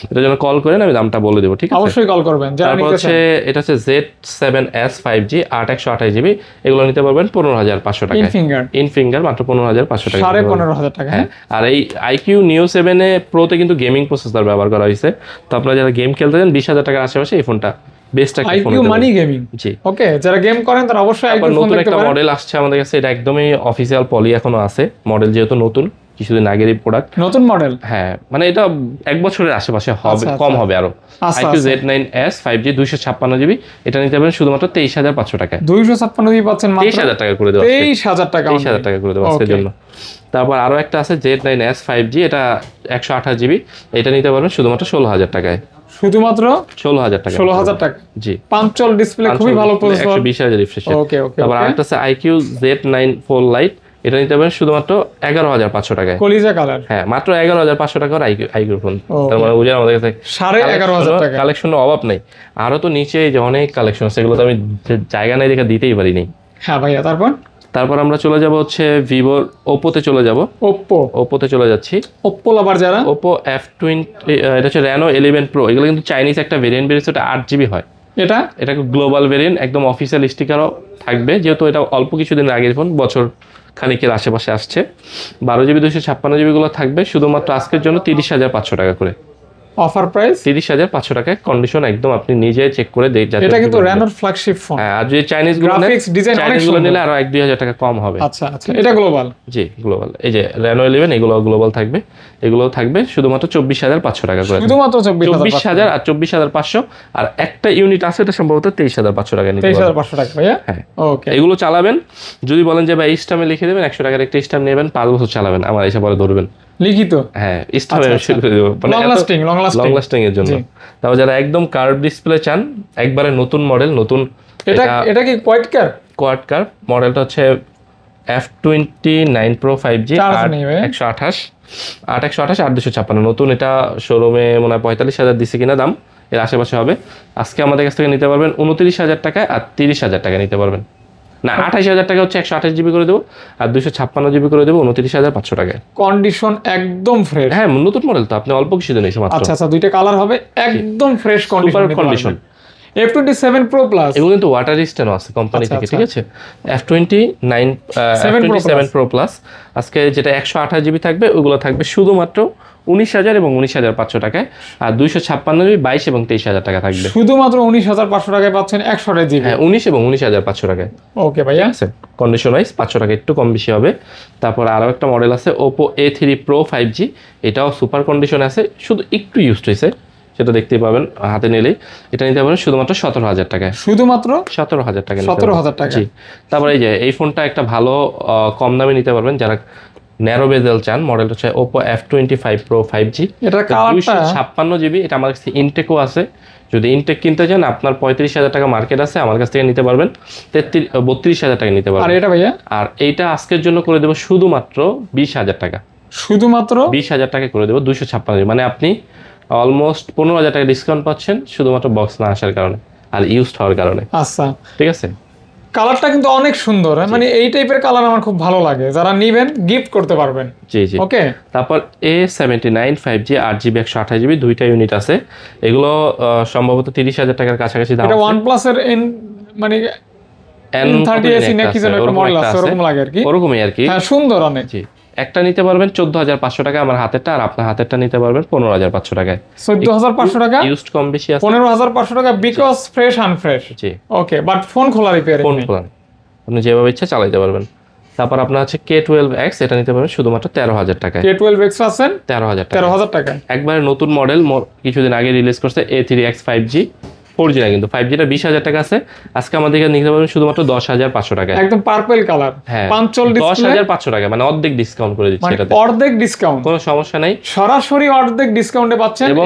এটার জন্য কল করেন, আমি দামটা বলে দেবো, ঠিক আছে? অবশ্যই কল করবেন যারা তারপর নিতে হচ্ছে চান। এটা হচ্ছে Z7S 5G 8128GB, এগুলো নিতে পারবেন 15,500 ইন টাকায়। ফিঙ্গার ইন ফিঙ্গার মাত্র 15,500 টাকা। 15,500 টাকা। হ্যাঁ। আর এই IQ Neo 7 Proতে কিন্তু গেমিং প্রসেসর ব্যবহার করা হয়েছে। তো আপনারা যারা গেম খেলতে চান 20,000 টাকার আশেপাশে এই ফোনটা বেস্ট একটা ফোন। আইকিউ মানি গেমিং। জি। ওকে, যারা গেম করেন তারা অবশ্যই আবার আইকিউ ফোন নতুন দেখতে একটা পারেন। মডেল আসছে আমাদের কাছে, এটা একদমই অফিসিয়াল পলি এখনো আছে, মডেল যেহেতু নতুন, কিছুদিন আগেরই প্রোডাক্ট। নতুন মডেল? হ্যাঁ, মানে এটা 1 বছরের আশেপাশে হবে, আচ্ছা, কম হবে আরো। আচ্ছা, IQ Z9S 5G 256GB, এটা নিতে পারেন শুধুমাত্র 23,500 টাকায়। 256 দিয়ে পাচ্ছেন মাত্র 23,000 টাকা করে দেওয়া। 23,000 টাকা। 23,000 টাকা করে দেওয়া আজকের Okay. জন্য। তারপর আরো একটা আছে Z9S 5G, এটা 128GB, এটা নিতে পারবেন শুধুমাত্র 16,000 টাকায়। শুধুমাত্র 16,000 টাকা। 16,000 টাকা। জি। পাঞ্চল ডিসপ্লে, খুবই ভালো প্রসেসর। 120,000 রিফ্রেশ। ওকে ওকে। তারপর আরেকটা আছে IQ Z9 Fold Lite, এটা নিতে পারেন শুধুমাত্র 11,500 টাকায়। কলিজা কালার। হ্যাঁ, মাত্র 11,500 টাকার আইকিউ ফোন। Okay. তার মানে বুঝেন আমাদের কাছে 11,500 টাকা। কালেকশনের অভাব নেই। আরো তো নিচে যে অনেক কালেকশন আছে, সেগুলো তো আমি জায়গা নাই দেখে দিতেই পারিনি। হ্যাঁ ভাইয়া, তারপর আমরা চলে যাব হচ্ছে ভিভোর ওপ্পোতে চলে যাব। ওপ্পোতে চলে যাচ্ছি। ওপ্পো লাভার যারা, ওপ্পো F20, এটা হচ্ছে Reno 11 Pro। এগুলো কিন্তু চাইনিজ একটা ভেরিয়েন্ট বেরিয়েছে, ওটা 8GB হয়। এটা গ্লোবাল ভেরিয়েন্ট, একদম অফিসিয়াল স্টিকারও থাকবে, যেহেতু এটা অল্প কিছুদিন আগের ফোন, বছর খানিকের আশেপাশে আসছে। 12GB 256GB গুলো থাকবে শুধুমাত্র আজকের জন্য 30,500 টাকা করে। অফার প্রাইস 30,500 টাকায়। কন্ডিশন একদম আপনি নিজে চেক করে দেখে। এটা কিন্তু Renoর ফ্ল্যাগশিপ ফোন। হ্যাঁ, আর যদি চাইনিজ গুলো গ্রাফিক্স ডিজাইন অনেক গুলো সুন্দর নিলে আরো 1-2 হাজার টাকা কম হবে। আচ্ছা আচ্ছা, এটা গ্লোবাল। জি, গ্লোবাল। এই যে Reno 11, এগুলো গ্লোবাল থাকবে। এগুলো থাকবে শুধুমাত্র 24,500 টাকা করে। শুধুমাত্র 24,000 আর 24,500। আর একটা ইউনিট আছে, এটা সম্ভবত 23,500 টাকা নিতে পারবেন। 23,500 টাকা ভাইয়া। হ্যাঁ। ওকে। এগুলো চালাবেন, যদি বলেন যে ভাই স্টামে লিখে দেবেন, 100 টাকার একটা স্টাম নেবেন, 5 বছর চালাবেন, আমার এসে পরে ধরবেন। লিখিত? হ্যাঁ, স্টামে আচ্ছা, করে দেব, মানে লং লাস্টিং এর জন্য। তারপর যারা একদম কার্ভ ডিসপ্লে চান, একবারে নতুন মডেল, নতুন, এটা কি কোয়াড কার্ভ মডেলটা হচ্ছে F29 Pro 5G 128 8/128 নতুন। এটা শোরুমে মনে হয় 45,000 দিছে কিনা দাম, এর আশেপাশে হবে। আজকে আমাদের কাছ থেকে নিতে পারবেন 29,000 টাকায়, আর 30,000 টাকা নিতে পারবেন। না, 28,000 টাকা হচ্ছে 128GB করে দেবো, আর 256GB করে দেবো 29,500 টাকায়। কন্ডিশন একদম ফ্রেশ। হ্যাঁ, নতুন মডেল তো, আপনি অল্প কিছুদিন এসে মাত্র। আচ্ছা আচ্ছা, দুইটা কালার হবে, একদম fresh condition. F27 Pro Plus, এগুলো কিন্তু ওয়াটার রেজিস্ট্যান্ট আছে কোম্পানি থেকে, ঠিক আছে? F27 Pro Plus আজকে যেটা 128GB থাকবে, ওগুলো থাকবে শুধুমাত্র 19,000 এবং 19,500 টাকায়। আর 256GB 22 এবং 23,000 টাকা থাকবে। শুধুমাত্র 19,500 টাকায় পাচ্ছেন 128GB। হ্যাঁ, 19 এবং 19,500 টাকায়। ওকে ভাইয়া। আছে কন্ডিশন ওয়াইজ 500 টাকা একটু কম বেশি হবে। তারপর আরও একটা মডেল আছে Oppo A3 Pro 5G, এটাও সুপার কন্ডিশন আছে, শুধু একটু ইউজড হয়েছে, সেটা দেখতেই পাবেন হাতে নিলেই। এটা নিতে পারবেন শুধুমাত্র 17,000 টাকায়। শুধুমাত্র 17,000 টাকা। 17,000 টাকা। জি। তারপর এই যে এই ফোনটা একটা ভালো কম দামে নিতে পারবেন যারা ন্যারো বেজেল চান। মডেলটা হচ্ছে Oppo F25 Pro 5G, এটা কালারটা 256GB। এটা আমার কাছে ইনটেকও আছে, যদি ইনটেক কিনতে চান আপনার 35,000 টাকা মার্কেট আছে, আমার কাছ থেকে নিতে পারবেন 32,000 টাকা নিতে পারবেন। আর এটা ভাইয়া? আর এইটা আজকের জন্য করে দেবো শুধুমাত্র 20,000 টাকা। শুধুমাত্র 20,000 টাকা করে দেবো 256, মানে আপনি অলমোস্ট 15,000 টাকা ডিসকাউন্ট পাচ্ছেন শুধুমাত্র বক্স না আসার কারণে আর ইউজড হওয়ার কারণে। আচ্ছা, ঠিক আছে। কালারটা কিন্তু অনেক সুন্দর, মানে এই টাইপের কালার আমার খুব ভালো লাগে, যারা নিবেন গিফট করতে পারবেন। জি জি। ওকে। তারপর A79 5G 8GB 128GB, দুইটা ইউনিট আছে। এগুলো সম্ভবত 30,000 টাকার কাছাকাছি দাম। এটা OnePlus এর মানে N30 নাকি যেন একটা মডেল আছে, ওরকম লাগে আর কি। ওরকমই আর কি। হ্যাঁ, সুন্দর অনেক। জি। একটা নিতে পারবেন 14,500 টাকা আমার হাতেরটা, আর আপনার হাতেরটা নিতে পারবেন 15,500 টাকায়। 14,500 টাকা, ইউজড কম বেশি আছে। 15,500 টাকা because fresh আনফ্রেশ। G, okay, but phone খোলা রিপেয়ারিং ফোন নেই। খোলা নেই। আপনি যেভাবে ইচ্ছা চালাতে পারবেন। তারপর আপনার আছে K12X, এটা নিতে পারবেন শুধুমাত্র 13,000 টাকায়। K12X আছেন 13,000 টাকা। 13,000 টাকা। একবারে নতুন মডেল, কিছুদিন আগে রিলিজ করছে A3X 5G 4G না, কিন্তু 5Gটা 20,000 টাকা আছে। আজকে আমাদের এখানে নিতে পারবেন শুধুমাত্র 10,500 টাকায়। একদম পার্পল কালার, হ্যাঁ, পাঞ্চল ডিসপ্লে, 10,500 টাকা, মানে অর্ধেক ডিসকাউন্ট করে দিচ্ছি মানে এটাতে। অর্ধেক ডিসকাউন্ট, কোনো সমস্যা নাই, সরাসরি অর্ধেক ডিসকাউন্টে পাচ্ছেন। এবং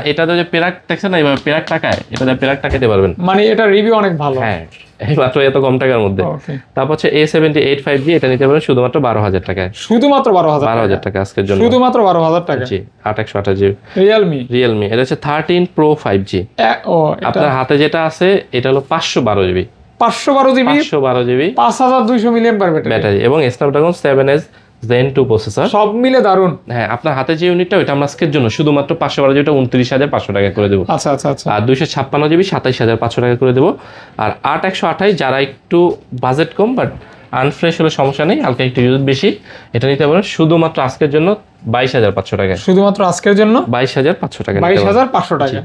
এটাতে যে পেরাক দেখছেন না, এইভাবে পেরাক টাকায় এটা দিয়ে পেরাক টাকাতে পারবেন। মানে এটা রিভিউ অনেক ভালো। হ্যাঁ, এই মাত্র এত কম টাকার মধ্যে। ওকে, তারপর হচ্ছে A78 5G, এটা নিতে পারবেন শুধুমাত্র 12,000 টাকায়। শুধুমাত্র 12,000 টাকা আজকের জন্য, শুধুমাত্র 12,000 টাকা। জি, 8/128GB। রিয়েলমি এটা হচ্ছে 13 Pro 5G। ও, এটা আপনার হাতে যেটা আছে এটা হলো 512GB। 512GB, 512GB 5200 milliampere battery, এবং Snapdragon 7S Gen 2 প্রসেসর। সব মিলে দারুন। হ্যাঁ, আপনার হাতে যে ইউনিটটা ওইটা আমরা আজকের জন্য শুধুমাত্র 512GB 29,500 টাকা করে দেবো। আচ্ছা আচ্ছা আচ্ছা। আর 256GB 27,500 টাকা করে দেবো। আর 8/128 যারা একটু বাজেট কম বাট আনফ্রেশ হলে সমস্যা নেই, হালকা একটু ইউজ বেশি, এটা নিতে পারেন শুধুমাত্র আজকের জন্য 22,500 টাকায়। শুধুমাত্র আজকের জন্য 22,500 টাকা। 22,500 টাকা।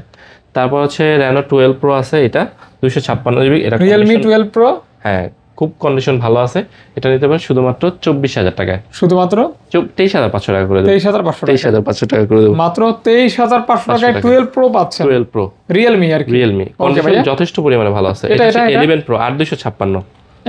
তারপর হচ্ছে Reno 12 Pro আছে, এটা 256GB। এটা Realme 12 Pro, হ্যাঁ, খুব কন্ডিশন ভালো আছে। এটা নিতে পারেন শুধুমাত্র 24,000 টাকায়। শুধুমাত্র 23,500 টাকা করে দেবো। 23,500 টাকা। 23,500 টাকা করে দেবো। মাত্র 23,500 টাকায় 12 Pro পাচ্ছেন। 12 Pro Realme আর কি। Realme কন্ডিশন যথেষ্ট পরিমাণে ভালো আছে। এটা হচ্ছে 11 Pro 8/256।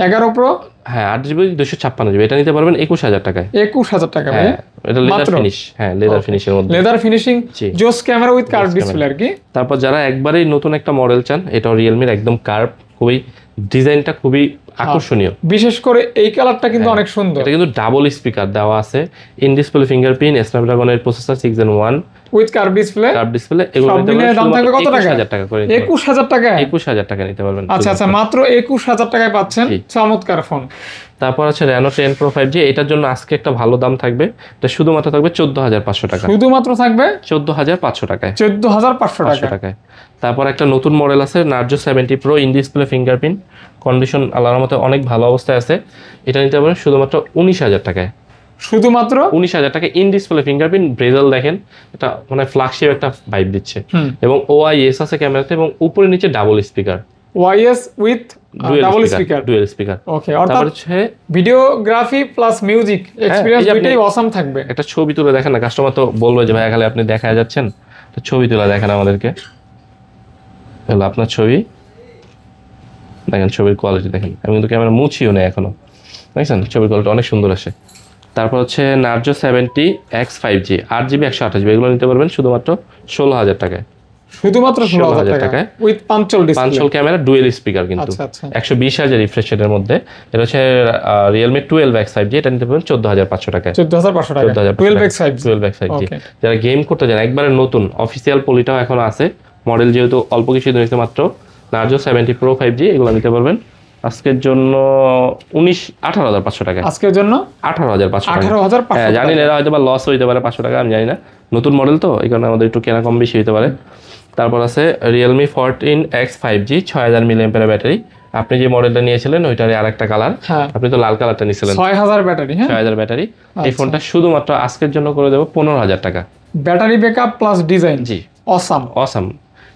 11 Pro, হ্যাঁ, 8GB 256GB। এটা নিতে পারবেন 21,000 টাকায়। 21,000 টাকা ভাই। হ্যাঁ, এটা লেদার ফিনিশ। হ্যাঁ, লেদার ফিনিশের মধ্যে, লেদার ফিনিশিং, জি। জোস ক্যামেরা উইথ কার্ভ ডিসপ্লে আর কি। তারপর যারা একবারেই নতুন একটা মডেল চান, এটাও রিয়েলমির একদম কার্ভ, খুবই ডিজাইনটা খুবই আকর্ষণীয়। বিশেষ করে এই কালারটা কিন্তু অনেক সুন্দর। এটা কিন্তু ডাবল স্পিকার দেওয়া আছে, ইন ডিসপ্লে ফিঙ্গারপ্রিন্ট, স্ন্যাপড্রাগনের processor 6 Gen 1 with curve display. Curve display. এগুলো নিতে পারবেন দাম থাকবে কত টাকা? 21,000 টাকা করে। 21,000 টাকা। 21,000 টাকা নিতে পারবেন। আচ্ছা আচ্ছা, মাত্র 21,000 টাকায় পাচ্ছেন চমৎকার ফোন। তারপর আছে Reno 10 Pro 5G, এটার জন্য আজকে একটা ভালো দাম থাকবে। এটা শুধুমাত্র থাকবে 14,500 টাকা। শুধুমাত্র থাকবে 14,500 টাকায়। 14,500 টাকায়। তারপর একটা নতুন মডেল আছে Narzo 70 Pro, in display fingerprint, condition আল্লাহর মতো অনেক ভালো অবস্থায় আছে। এটা নিতে পারবেন শুধুমাত্র 19,000 টাকায়। শুধুমাত্র 19,000 টাকা, ইন ডিসপ্লে ফিঙ্গারপ্রিন্ট, ব্রেজেল দেখেন, এটা মানে ফ্ল্যাগশিপ একটা ভাইব দিচ্ছে, এবং OIS আছে ক্যামেরাতে, এবং উপরে নিচে ডাবল স্পিকার, ওয়াইএস with double speaker, dual speaker. Okay, অর্থাৎ তারপর হচ্ছে ভিডিওগ্রাফি প্লাস মিউজিক এক্সপেরিয়েন্স দুটোই অসাম থাকবে। একটা ছবি তুলে দেখেন না, কাস্টমার তো বলবে যে ভাই খালি আপনি দেখা যাচ্ছেন, তো ছবি তুলে দেখেন আমাদেরকে। হলো আপনার ছবি দেখেন, ছবির কোয়ালিটি দেখেন। আমি কিন্তু ক্যামেরা মুছিও নেই এখনো, দেখছেন ছবির কোয়ালিটি অনেক সুন্দর আসে। তারপর হচ্ছে Narzo 70X 5G 8GB 128GB, এগুলো নিতে পারবেন শুধুমাত্র 16,000 টাকায়। শুধুমাত্র 16,000 টাকা টাকায় with পাঞ্চল display, পাঞ্চল camera, dual speaker, কিন্তু 120,000 রিফ্রেশ রেটের মধ্যে। এটা হচ্ছে Realme 12X 5G, এটা নিতে পারবেন 14,500 টাকায়। 14,500 টাকা 12X 5G। যারা গেম করতে চান, একবারে নতুন অফিসিয়াল পলিটাও এখন আছে মডেল, যেহেতু অল্প কিছু দিন হয়েছে মাত্র। Narzo 70 Pro 5G, এগুলো নিতে পারবেন আজকের জন্য 18,500 টাকা। আজকের জন্য 18,500 টাকা। 18,500। হ্যাঁ, জানি না, এরা হয়তো বা লস হইতে পারে 500 টাকা, আমি জানি না, নতুন মডেল তো এই কারণে আমাদের একটু কেনা কম বেশি হতে পারে। তারপর আছে Realme 14X 5G 6,000 mAh battery. আপনি যে মডেলটা নিয়েছিলেন ওইটারই আরেকটা কালার, আপনি তো লাল কালারটা নিয়েছিলেন। 6,000 ব্যাটারি, হ্যাঁ 6,000 ব্যাটারি। এই ফোনটা শুধুমাত্র আজকের জন্য করে দেবো 15,000 টাকা। ব্যাটারি ব্যাকআপ প্লাস ডিজাইন, জি অসাম অসাম।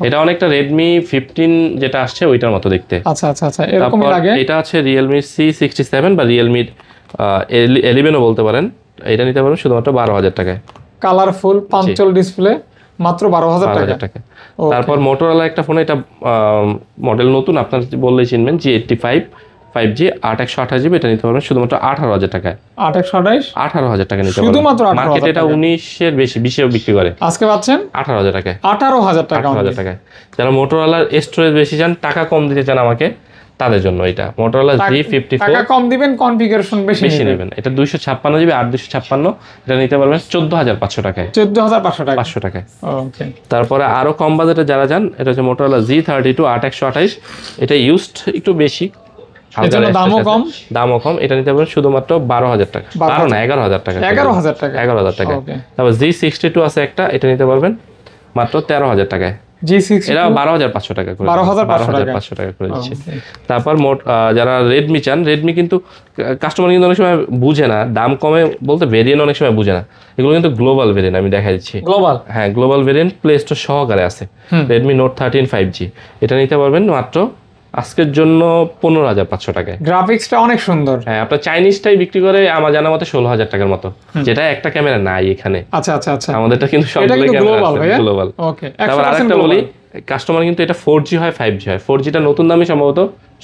এটা অনেকটা Redmi 15 যেটা আসছে ওইটার মতো দেখতে। আচ্ছা আচ্ছা আচ্ছা, এরকমই লাগে। এটা আছে Realme C67 বা Realme 11ও বলতে পারেন। এটা নিতে পারবেন শুধুমাত্র 12,000 টাকায়। কালারফুল পাঞ্চল ডিসপ্লে, মাত্র 12,000 টাকা। তারপর Motorola একটা ফোন, এটা মডেল নতুন, আপনার বললেই চিনবেন, G85 5G 8/128GB, এটা নিতে পারবেন শুধুমাত্র 18,000 টাকায়। 8/128 টাকা নিতে পারবেন। শুধুমাত্র 18,000 মার্কেটে এটা 19-এর বেশি, 20-এও বিক্রি করে। আজকে পাচ্ছেন 18,000 টাকায়। 18,000 টাকা। 18,000 টাকায়। যারা Motorola স্টোরেজ বেশি চান, টাকা কম দিতে চান আমাকে, তাদের জন্য এটা Motorola G54। টাকা কম দিবেন, কনফিগারেশন বেশি নেবেন। এটা 256GB 8/256, এটা নিতে পারবেন 14,500 টাকায়। 14,500 টাকা। 500 টাকায়। ওকে। তারপরে আরো কম বাজেটে যারা যান, এটা হচ্ছে Motorola G32 8/128, এটা ইউজড একটু বেশি, দামও কম। এটা নিতে পারবেন শুধুমাত্র 12,000 টাকা। 12 না, 11,000 টাকা। 11,000 টাকা। 11,000 টাকা। তারপর G62 আছে একটা, এটা নিতে পারবেন মাত্র 13,000 টাকায়। G62 এরা 12,500 টাকা করে 12,500 টাকা করে দিচ্ছে। তারপর মোট যারা রেডমি চান, রেডমি কিন্তু কাস্টমার কিন্তু অনেক সময় বুঝে না, দাম কমে বলতে ভেরিয়েন্ট অনেক সময় বুঝে না, এগুলো কিন্তু গ্লোবাল ভেরিয়েন্ট আমি দেখা দিচ্ছি। গ্লোবাল, হ্যাঁ গ্লোবাল ভেরিয়েন্ট প্লে স্টোর সহকারে আছে। রেডমি নোট 13 5G এটা নিতে পারবেন মাত্র আজকের জন্য 15,500 টাকায়। গ্রাফিক্সটা অনেক সুন্দর। হ্যাঁ আপনার চাইনিজটাই বিক্রি করে আমার জানা মতে 16,000 টাকার মতো, যেটা একটা ক্যামেরা নাই এখানে। আচ্ছা আচ্ছা আচ্ছা, আমাদেরটা কিন্তু সবগুলো গ্লোবাল ভাইয়া। গ্লোবাল। ওকে, তারপর আরেকটা বলি, কাস্টমার কিন্তু এটা 4G হয় 5G হয়, 4Gটা নতুন দামই সম্ভবত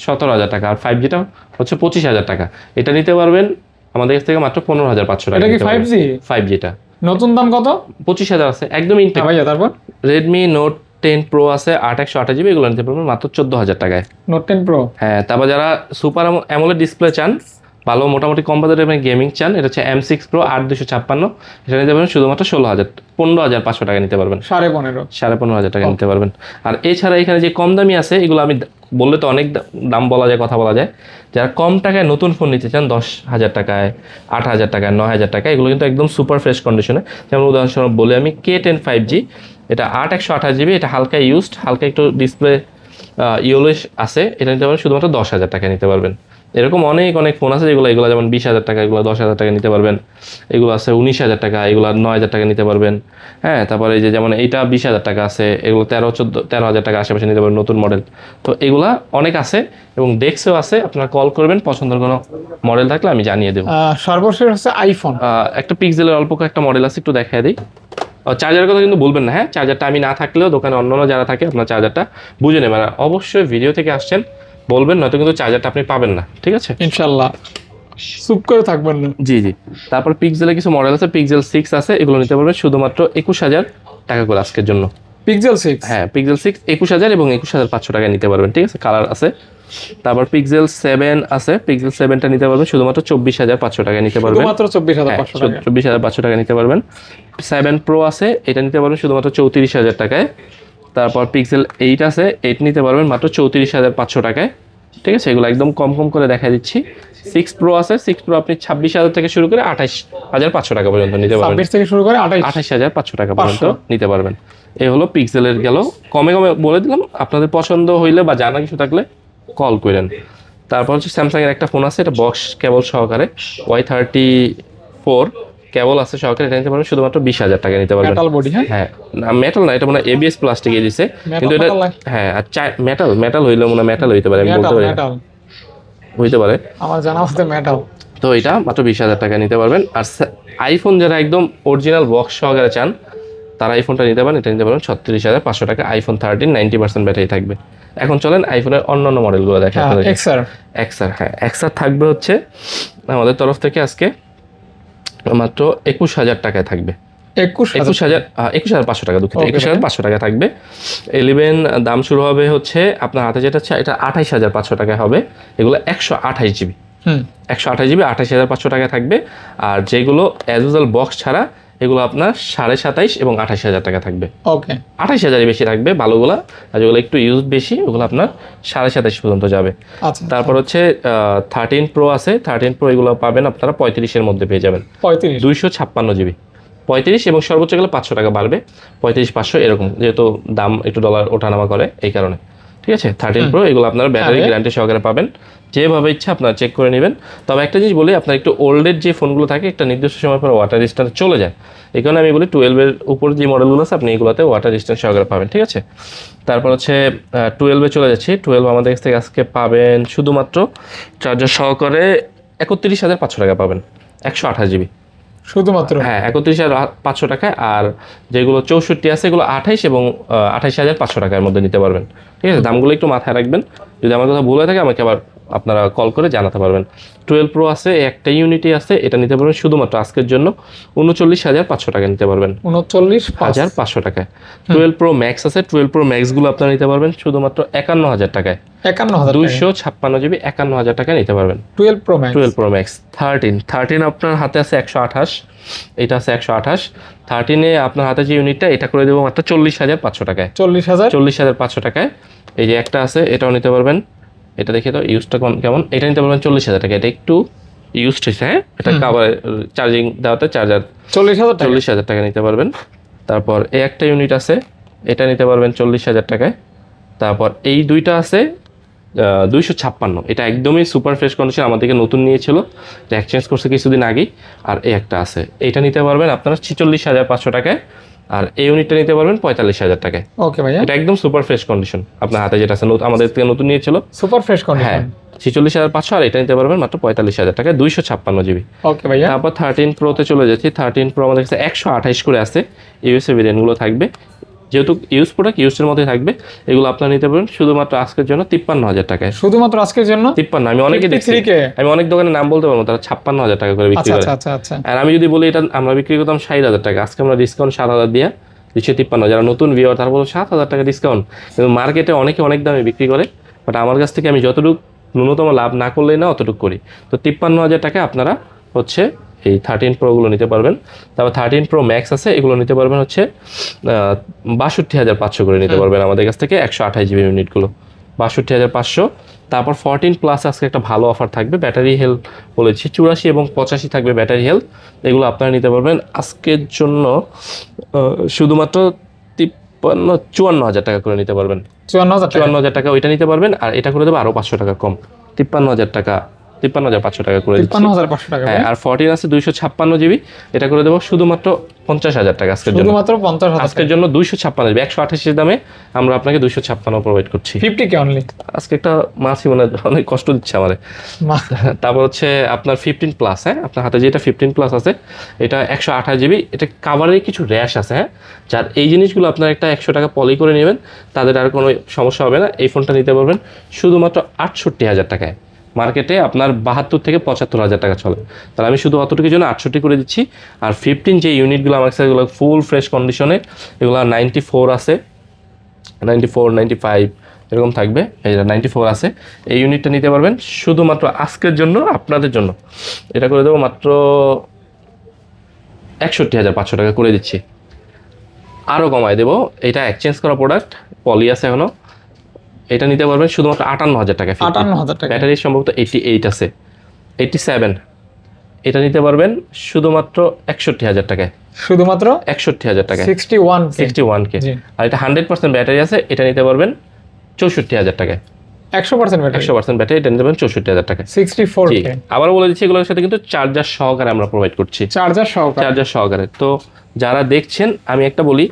17,000 টাকা, আর 5Gটা হচ্ছে 25,000 টাকা। এটা নিতে পারবেন আমাদের কাছ থেকে মাত্র 15,500 টাকা। এটা কি 5G? 5Gটা নতুন দাম কত? 25,000 আছে একদম ইনটেক ভাইয়া। তারপর রেডমি নোট 10 প্রো আছে 8/128GB, এগুলো নিতে পারবেন মাত্র 14,000 টাকায়। Note 10 pro. হ্যাঁ তারপর যারা সুপার অ্যামোলেড ডিসপ্লে চান, ভালো মোটামুটি কম বাজেটের গেমিং চান, এটা হচ্ছে M6 Pro 8/256, এটা নিতে পারবেন শুধুমাত্র 15,500 টাকা নিতে পারবেন। 15,500 টাকা নিতে পারবেন। আর এছাড়া এখানে যে কম দামি আছে, এগুলো আমি বললে তো অনেক দাম বলা যায়, কথা বলা যায়। যারা কম টাকায় নতুন ফোন নিতে চান, 10,000 টাকায়, 8,000 টাকায়, 9,000 টাকায়, এগুলো কিন্তু একদম সুপার ফ্রেশ কন্ডিশনে। যেমন উদাহরণস্বরূপ বলে আমি K10 5G, এটা 8/128GB, এটা হালকা ইউজড, হালকা একটু ডিসপ্লে ইয়েলোইশ আছে, এটা নিতে পারবেন শুধুমাত্র 10,000 টাকায় নিতে পারবেন। এরকম অনেক অনেক ফোন আছে যেগুলো, এগুলো যেমন 20,000 টাকা, এগুলো 10,000 টাকা নিতে পারবেন। এগুলো আছে 19,000 টাকা, এগুলো 9,000 টাকা নিতে পারবেন। হ্যাঁ তারপরে এই যে যেমন এইটা 20,000 টাকা আছে, এগুলো 13,000 টাকা আশেপাশে নিতে পারবেন, নতুন মডেল। তো এগুলা অনেক আছে এবং ডেক্সও আছে, আপনারা কল করবেন, পছন্দের কোনো মডেল থাকলে আমি জানিয়ে দেবো। সর্বশেষ হচ্ছে আইফোন, একটা পিক্সেলের অল্প একটা মডেল আছে, একটু দেখাই দিই। চার্জারের কথা কিন্তু বলবেন না, হ্যাঁ চার্জারটা আমি না থাকলেও দোকানে অন্যান্য যারা থাকে আপনার চার্জারটা বুঝে নেবেন। অবশ্যই ভিডিও থেকে আসছেন বলবেন, নয়তো কিন্তু চার্জারটা আপনি পাবেন না, ঠিক আছে? ইনশাআল্লাহ চুপ করে থাকবেন না। জি জি। তারপর পিক্সেলের কিছু মডেল আছে, পিক্সেল 6 আছে, এগুলো নিতে পারবেন শুধুমাত্র 21,000 টাকা করে আজকের জন্য। পিক্সেল 6? হ্যাঁ পিক্সেল 6 21,000 এবং 21,500 টাকায় নিতে পারবেন, ঠিক আছে? কালার আছে। তারপর পিক্সেল 7 আছে, পিক্সেল 7টা নিতে পারবেন শুধুমাত্র 24,500 টাকায় নিতে পারবেন, শুধুমাত্র 24,500 টাকা। 24,500 টাকায় নিতে পারবেন। 7 প্রো আছে, এটা নিতে পারবেন শুধুমাত্র 34,000 টাকায়। তারপর পিক্সেল 8 আছে, 8 নিতে পারবেন মাত্র 34,500 টাকায়, ঠিক আছে? এগুলো একদম কম কম করে দেখা দিচ্ছি। 6 প্রো আছে, 6 প্রো আপনি 26,000 থেকে শুরু করে 28,500 টাকা পর্যন্ত নিতে পারবেন। 26 থেকে শুরু করে 28,500 টাকা পর্যন্ত নিতে পারবেন। এই হলো পিক্সেলের গেল, কমে কমে বলে দিলাম। আপনাদের পছন্দ হইলে বা জানা কিছু থাকলে কল করেন। তারপর হচ্ছে স্যামসাং এর একটা ফোন আছে, এটা বক্স কেবল সহকারে, Y34 কেবল আছে সহকারে, এটা নিতে পারবেন শুধুমাত্র 20,000 টাকা নিতে পারবেন। Metal body? হ্যাঁ না মেটাল না, এটা মনে হয় ABS প্লাস্টিক এ দিছে, কিন্তু এটা হ্যাঁ মেটাল হইলে মনে মেটাল হইতে পারে, আমি বলতে পারি হইতে পারে, আমার জানা মতে মেটাল। তো এটা মাত্র 20,000 টাকা নিতে পারবেন। আর আইফোন যারা একদম অরিজিনাল বক্স সহকারে চান, তারা আইফোনটা নিতে পারেন, এটা নিতে পারেন 36,500 টাকা। আইফোন 13 90% ব্যাটারি থাকবে। এখন চলেন আইফোনের অন্যান্য মডেলগুলো দেখেন। এক্সআর, হ্যাঁ এক্সআর থাকবে হচ্ছে আমাদের তরফ থেকে আজকে মাত্র 21,000 টাকায় থাকবে। 21,500 টাকা, দুঃখিত, 21,500 টাকা থাকবে। 11 দাম শুরু হবে হচ্ছে আপনার হাতে যেটা আছে, এটা 28,500 টাকা হবে। এগুলো 128GB, 128GB 28,500 টাকা থাকবে। আর যেগুলো অ্যাজ ইউজুয়াল বক্স ছাড়া, এগুলো আপনার 27,500 এবং 28,000 টাকা থাকবে। ওকে, 28,000 বেশি থাকবে ভালোগুলো, আর যেগুলো একটু ইউজ বেশি ওগুলো আপনার 27,500 পর্যন্ত যাবে। আচ্ছা, তারপর হচ্ছে 13 প্রো আছে, 13 প্রো এগুলো পাবেন আপনারা 35-এর মধ্যে পেয়ে যাবেন। 256GB 35, এবং সর্বোচ্চ গেলে 500 টাকা বাড়বে, 35,500 এরকম, যেহেতু দাম একটু ডলার ওঠানামা করে এই কারণে, ঠিক আছে? 13 প্রো এগুলো আপনারা ব্যাটারি গ্যারান্টি সহকারে পাবেন, যেভাবে ইচ্ছা আপনারা চেক করে নেবেন। তবে একটা জিনিস বলি, আপনার একটু ওল্ডের যে ফোনগুলো থাকে, একটা নির্দিষ্ট সময় পর ওয়াটার রেজিস্ট্যান্স চলে যায়, এই কারণে আমি বলি 12-এর উপর যে মডেলগুলো আছে আপনি এগুলোতে ওয়াটার রেজিস্ট্যান্স সহকারে পাবেন, ঠিক আছে? তারপর হচ্ছে 12-এ চলে যাচ্ছি। 12 আমাদের কাছ থেকে আজকে পাবেন শুধুমাত্র চার্জার সহকারে 31,500 টাকা পাবেন, 128GB শুধুমাত্র। হ্যাঁ 31,500 টাকায়। আর যেগুলো 64 আছে এগুলো 28 এবং 28,500 টাকার মধ্যে নিতে পারবেন, ঠিক আছে? দামগুলো একটু মাথায় রাখবেন, যদি আমার কথা ভুল হয়ে থাকে আমাকে আবার আপনারা কল করে জানাতে পারবেন। 12 প্রো আছে, একটা ইউনিটই আছে, এটা নিতে পারবেন শুধুমাত্র আজকের জন্য 39,500 টাকা নিতে পারবেন, 39,500 টাকায়। 12 প্রো ম্যাক্স আছে, 12 প্রো ম্যাক্সগুলো আপনারা নিতে পারবেন শুধুমাত্র 51,000 টাকায়, 256GB 51,000 টাকা নিতে পারবেন। 12 প্রো ম্যাক্স 13 আপনার হাতে আছে 128, এটা আছে 128। 13-এ আপনার হাতে যে ইউনিটটা, এটা করে দেবো মাত্র 40,500 টাকায়, 40,500 টাকায়। এই যে একটা আছে, এটাও নিতে পারবেন, এটা দেখে তো ইউজটা কেমন, এটা নিতে পারবেন 40,000 টাকা। এটা একটু ইউজড হয়েছে, হ্যাঁ এটা কাভার চার্জিং দেওয়াতে চার্জার 40,000 টাকা নিতে পারবেন। তারপর এই একটা ইউনিট আছে, এটা নিতে পারবেন 40,000 টাকায়। তারপর এই দুইটা আছে 256, এটা একদমই সুপার ফ্রেশ কন্ডিশন, আমাদেরকে নতুন নিয়েছিল, এটা এক্সচেঞ্জ করছে কিছুদিন আগেই। আর এই একটা আছে, এটা নিতে পারবেন আপনারা 46,500 টাকায়। আর এই ইউনিটটা নিতে পারবেন 45,000 টাকায়। ওকে ভাইয়া, এটা একদম সুপার ফ্রেশ কন্ডিশন, আপনার হাতে যেটা আছে আমাদের থেকে নতুন নিয়েছিল, সুপার ফ্রেশ হ্যাঁ কন্ডিশন। 46,500। আর এটা নিতে পারবেন মাত্র 45,000 টাকায়, 256 GB। ওকে ভাইয়া, তারপর 13 প্রোতে চলে যাচ্ছি। 13 প্রো আমাদের কাছে 128 করে আছে, ইউএসএ ভেরিয়েন্টগুলো থাকবে, যেহেতু ইউজ প্রোডাক্ট ইউজের মধ্যে থাকবে। এগুলো আপনারা নিতে পারবেন শুধুমাত্র আজকের জন্য 53,000 টাকায়। শুধুমাত্র আজকের জন্য 53, আমি অনেকে দেখছি, 53K? আমি অনেক দোকানের নাম বলতে পারবো, তারা 56,000 টাকা করে বিক্রি আচ্ছা করে। আচ্ছা আচ্ছা আচ্ছা। আর আমি যদি বলি এটা আমরা বিক্রি করতাম 60,000 টাকা, আজকে আমরা ডিসকাউন্ট 7,000 দিয়ে দিচ্ছি 53। যারা নতুন ভিউয়ার তারা বলবো 7,000 টাকা ডিসকাউন্ট, কিন্তু মার্কেটে অনেকে অনেক দামে বিক্রি করে, বাট আমার কাছ থেকে আমি যতটুকু ন্যূনতম লাভ না করলেই না অতটুকু করি। তো 53,000 টাকায় আপনারা হচ্ছে এই 13 প্রোগুলো নিতে পারবেন। তারপর 13 প্রো ম্যাক্স আছে, এগুলো নিতে পারবেন হচ্ছে 62,500 করে নিতে পারবেন আমাদের কাছ থেকে, 128 GB ইউনিটগুলো 62,500। তারপর 14 প্লাস আজকে একটা ভালো অফার থাকবে, ব্যাটারি হেলথ বলেছি 84 এবং 85 থাকবে ব্যাটারি হেলথ। এগুলো আপনারা নিতে পারবেন আজকের জন্য শুধুমাত্র 54,000 টাকা করে নিতে পারবেন। 54,000 টাকা ওইটা নিতে পারবেন, আর এটা করে দেবো আরও 500 টাকা কম, 53,000 টাকা, 53,500 টাকা করে দিচ্ছি। 53,500 টাকা। হ্যাঁ, আর 14 আছে 256 GB, এটা করে দেবো শুধুমাত্র 50,000 টাকা আজকের জন্য। শুধুমাত্র 50,000 আজকের জন্য 256 GB, 128 দামে আমরা আপনাকে 256 প্রোভাইড করছি। 50K only. আজকে একটা মাছই মানে অনেক কষ্ট দিচ্ছে আমারে। তারপর হচ্ছে আপনার 15 প্লাস, হ্যাঁ আপনার হাতে যেটা 15 প্লাস আছে, এটা 128 GB, এটা কাভারে কিছু র্যাশ আছে, হ্যাঁ যার এই জিনিসগুলো আপনার একটা 100 টাকা পলি করে নেবেন, তাদের আর কোনো সমস্যা হবে না। এই ফোনটা নিতে পারবেন শুধুমাত্র 68,000 টাকায়। মার্কেটে আপনার 72 থেকে 75,000 টাকা চলে, তাহলে আমি শুধু অতটুকুর জন্য 68 করে দিচ্ছি। আর 15 যে ইউনিটগুলো আমার কাছে, এগুলো ফুল ফ্রেশ কন্ডিশনে, এগুলো 94 আছে, 94, 95 এরকম থাকবে। এই 94 আছে, এই ইউনিটটা নিতে পারবেন শুধুমাত্র আজকের জন্য, আপনাদের জন্য এটা করে দেবো মাত্র 61,500 টাকা করে দিচ্ছি। আরও কমায় দেবো, এটা এক্সচেঞ্জ করা প্রোডাক্ট, পলি আছে এখনো, এটা নিতে পারবেন শুধুমাত্র 58,000 টাকা। 58,000 টাকা। ব্যাটারি সম্ভবত 88 আছে, 87, এটা নিতে পারবেন শুধুমাত্র 61,000 টাকায়। শুধুমাত্র 61,000 টাকায়, 61K। কে। আর এটা 100% ব্যাটারি আছে, এটা নিতে পারবেন 64,000 টাকায়। 100% ব্যাটারি, 100% ব্যাটারি, এটা নিতে পারবেন 64,000 টাকায়। 64K। আবার বলে দিচ্ছি, এগুলোর সাথে কিন্তু চার্জার সহকারে আমরা প্রোভাইড করছি, চার্জার সহকারে। তো যারা দেখছেন, আমি একটা বলি,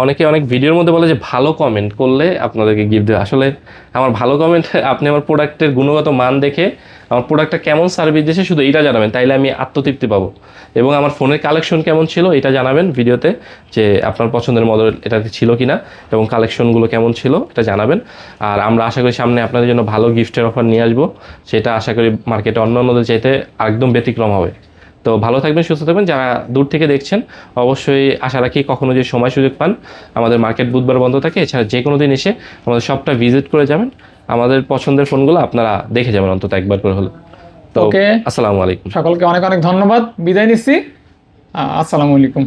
অনেকে অনেক ভিডিওর মধ্যে বলে যে ভালো কমেন্ট করলে আপনাদেরকে গিফট দেবে। আসলে আমার ভালো কমেন্ট, আপনি আমার প্রোডাক্টের গুণগত মান দেখে আমার প্রোডাক্টটা কেমন সার্ভিস দিয়েছে শুধু এইটা জানাবেন, তাইলে আমি আত্মতৃপ্তি পাবো। এবং আমার ফোনের কালেকশন কেমন ছিল এটা জানাবেন ভিডিওতে, যে আপনার পছন্দের মডেল এটাতে ছিল কিনা এবং কালেকশনগুলো কেমন ছিল এটা জানাবেন। আর আমরা আশা করি সামনে আপনাদের জন্য ভালো গিফটের অফার নিয়ে আসবো, সেটা আশা করি মার্কেটে অন্যান্যদের চাইতে একদম ব্যতিক্রম হবে। তো ভালো থাকবেন, সুস্থ থাকবেন। যারা দূর থেকে দেখছেন অবশ্যই আশা রাখি কখনো যে সময় সুযোগ পান, আমাদের মার্কেট বুধবার বন্ধ থাকে, এছাড়া যে কোনো দিন এসে আমাদের শপটা ভিজিট করে যাবেন, আমাদের পছন্দের ফোনগুলো আপনারা দেখে যাবেন অন্তত একবার করে হলো। তো ওকে, আসসালামু আলাইকুম, সকলকে অনেক অনেক ধন্যবাদ, বিদায় নিচ্ছি। আসসালামু আলাইকুম।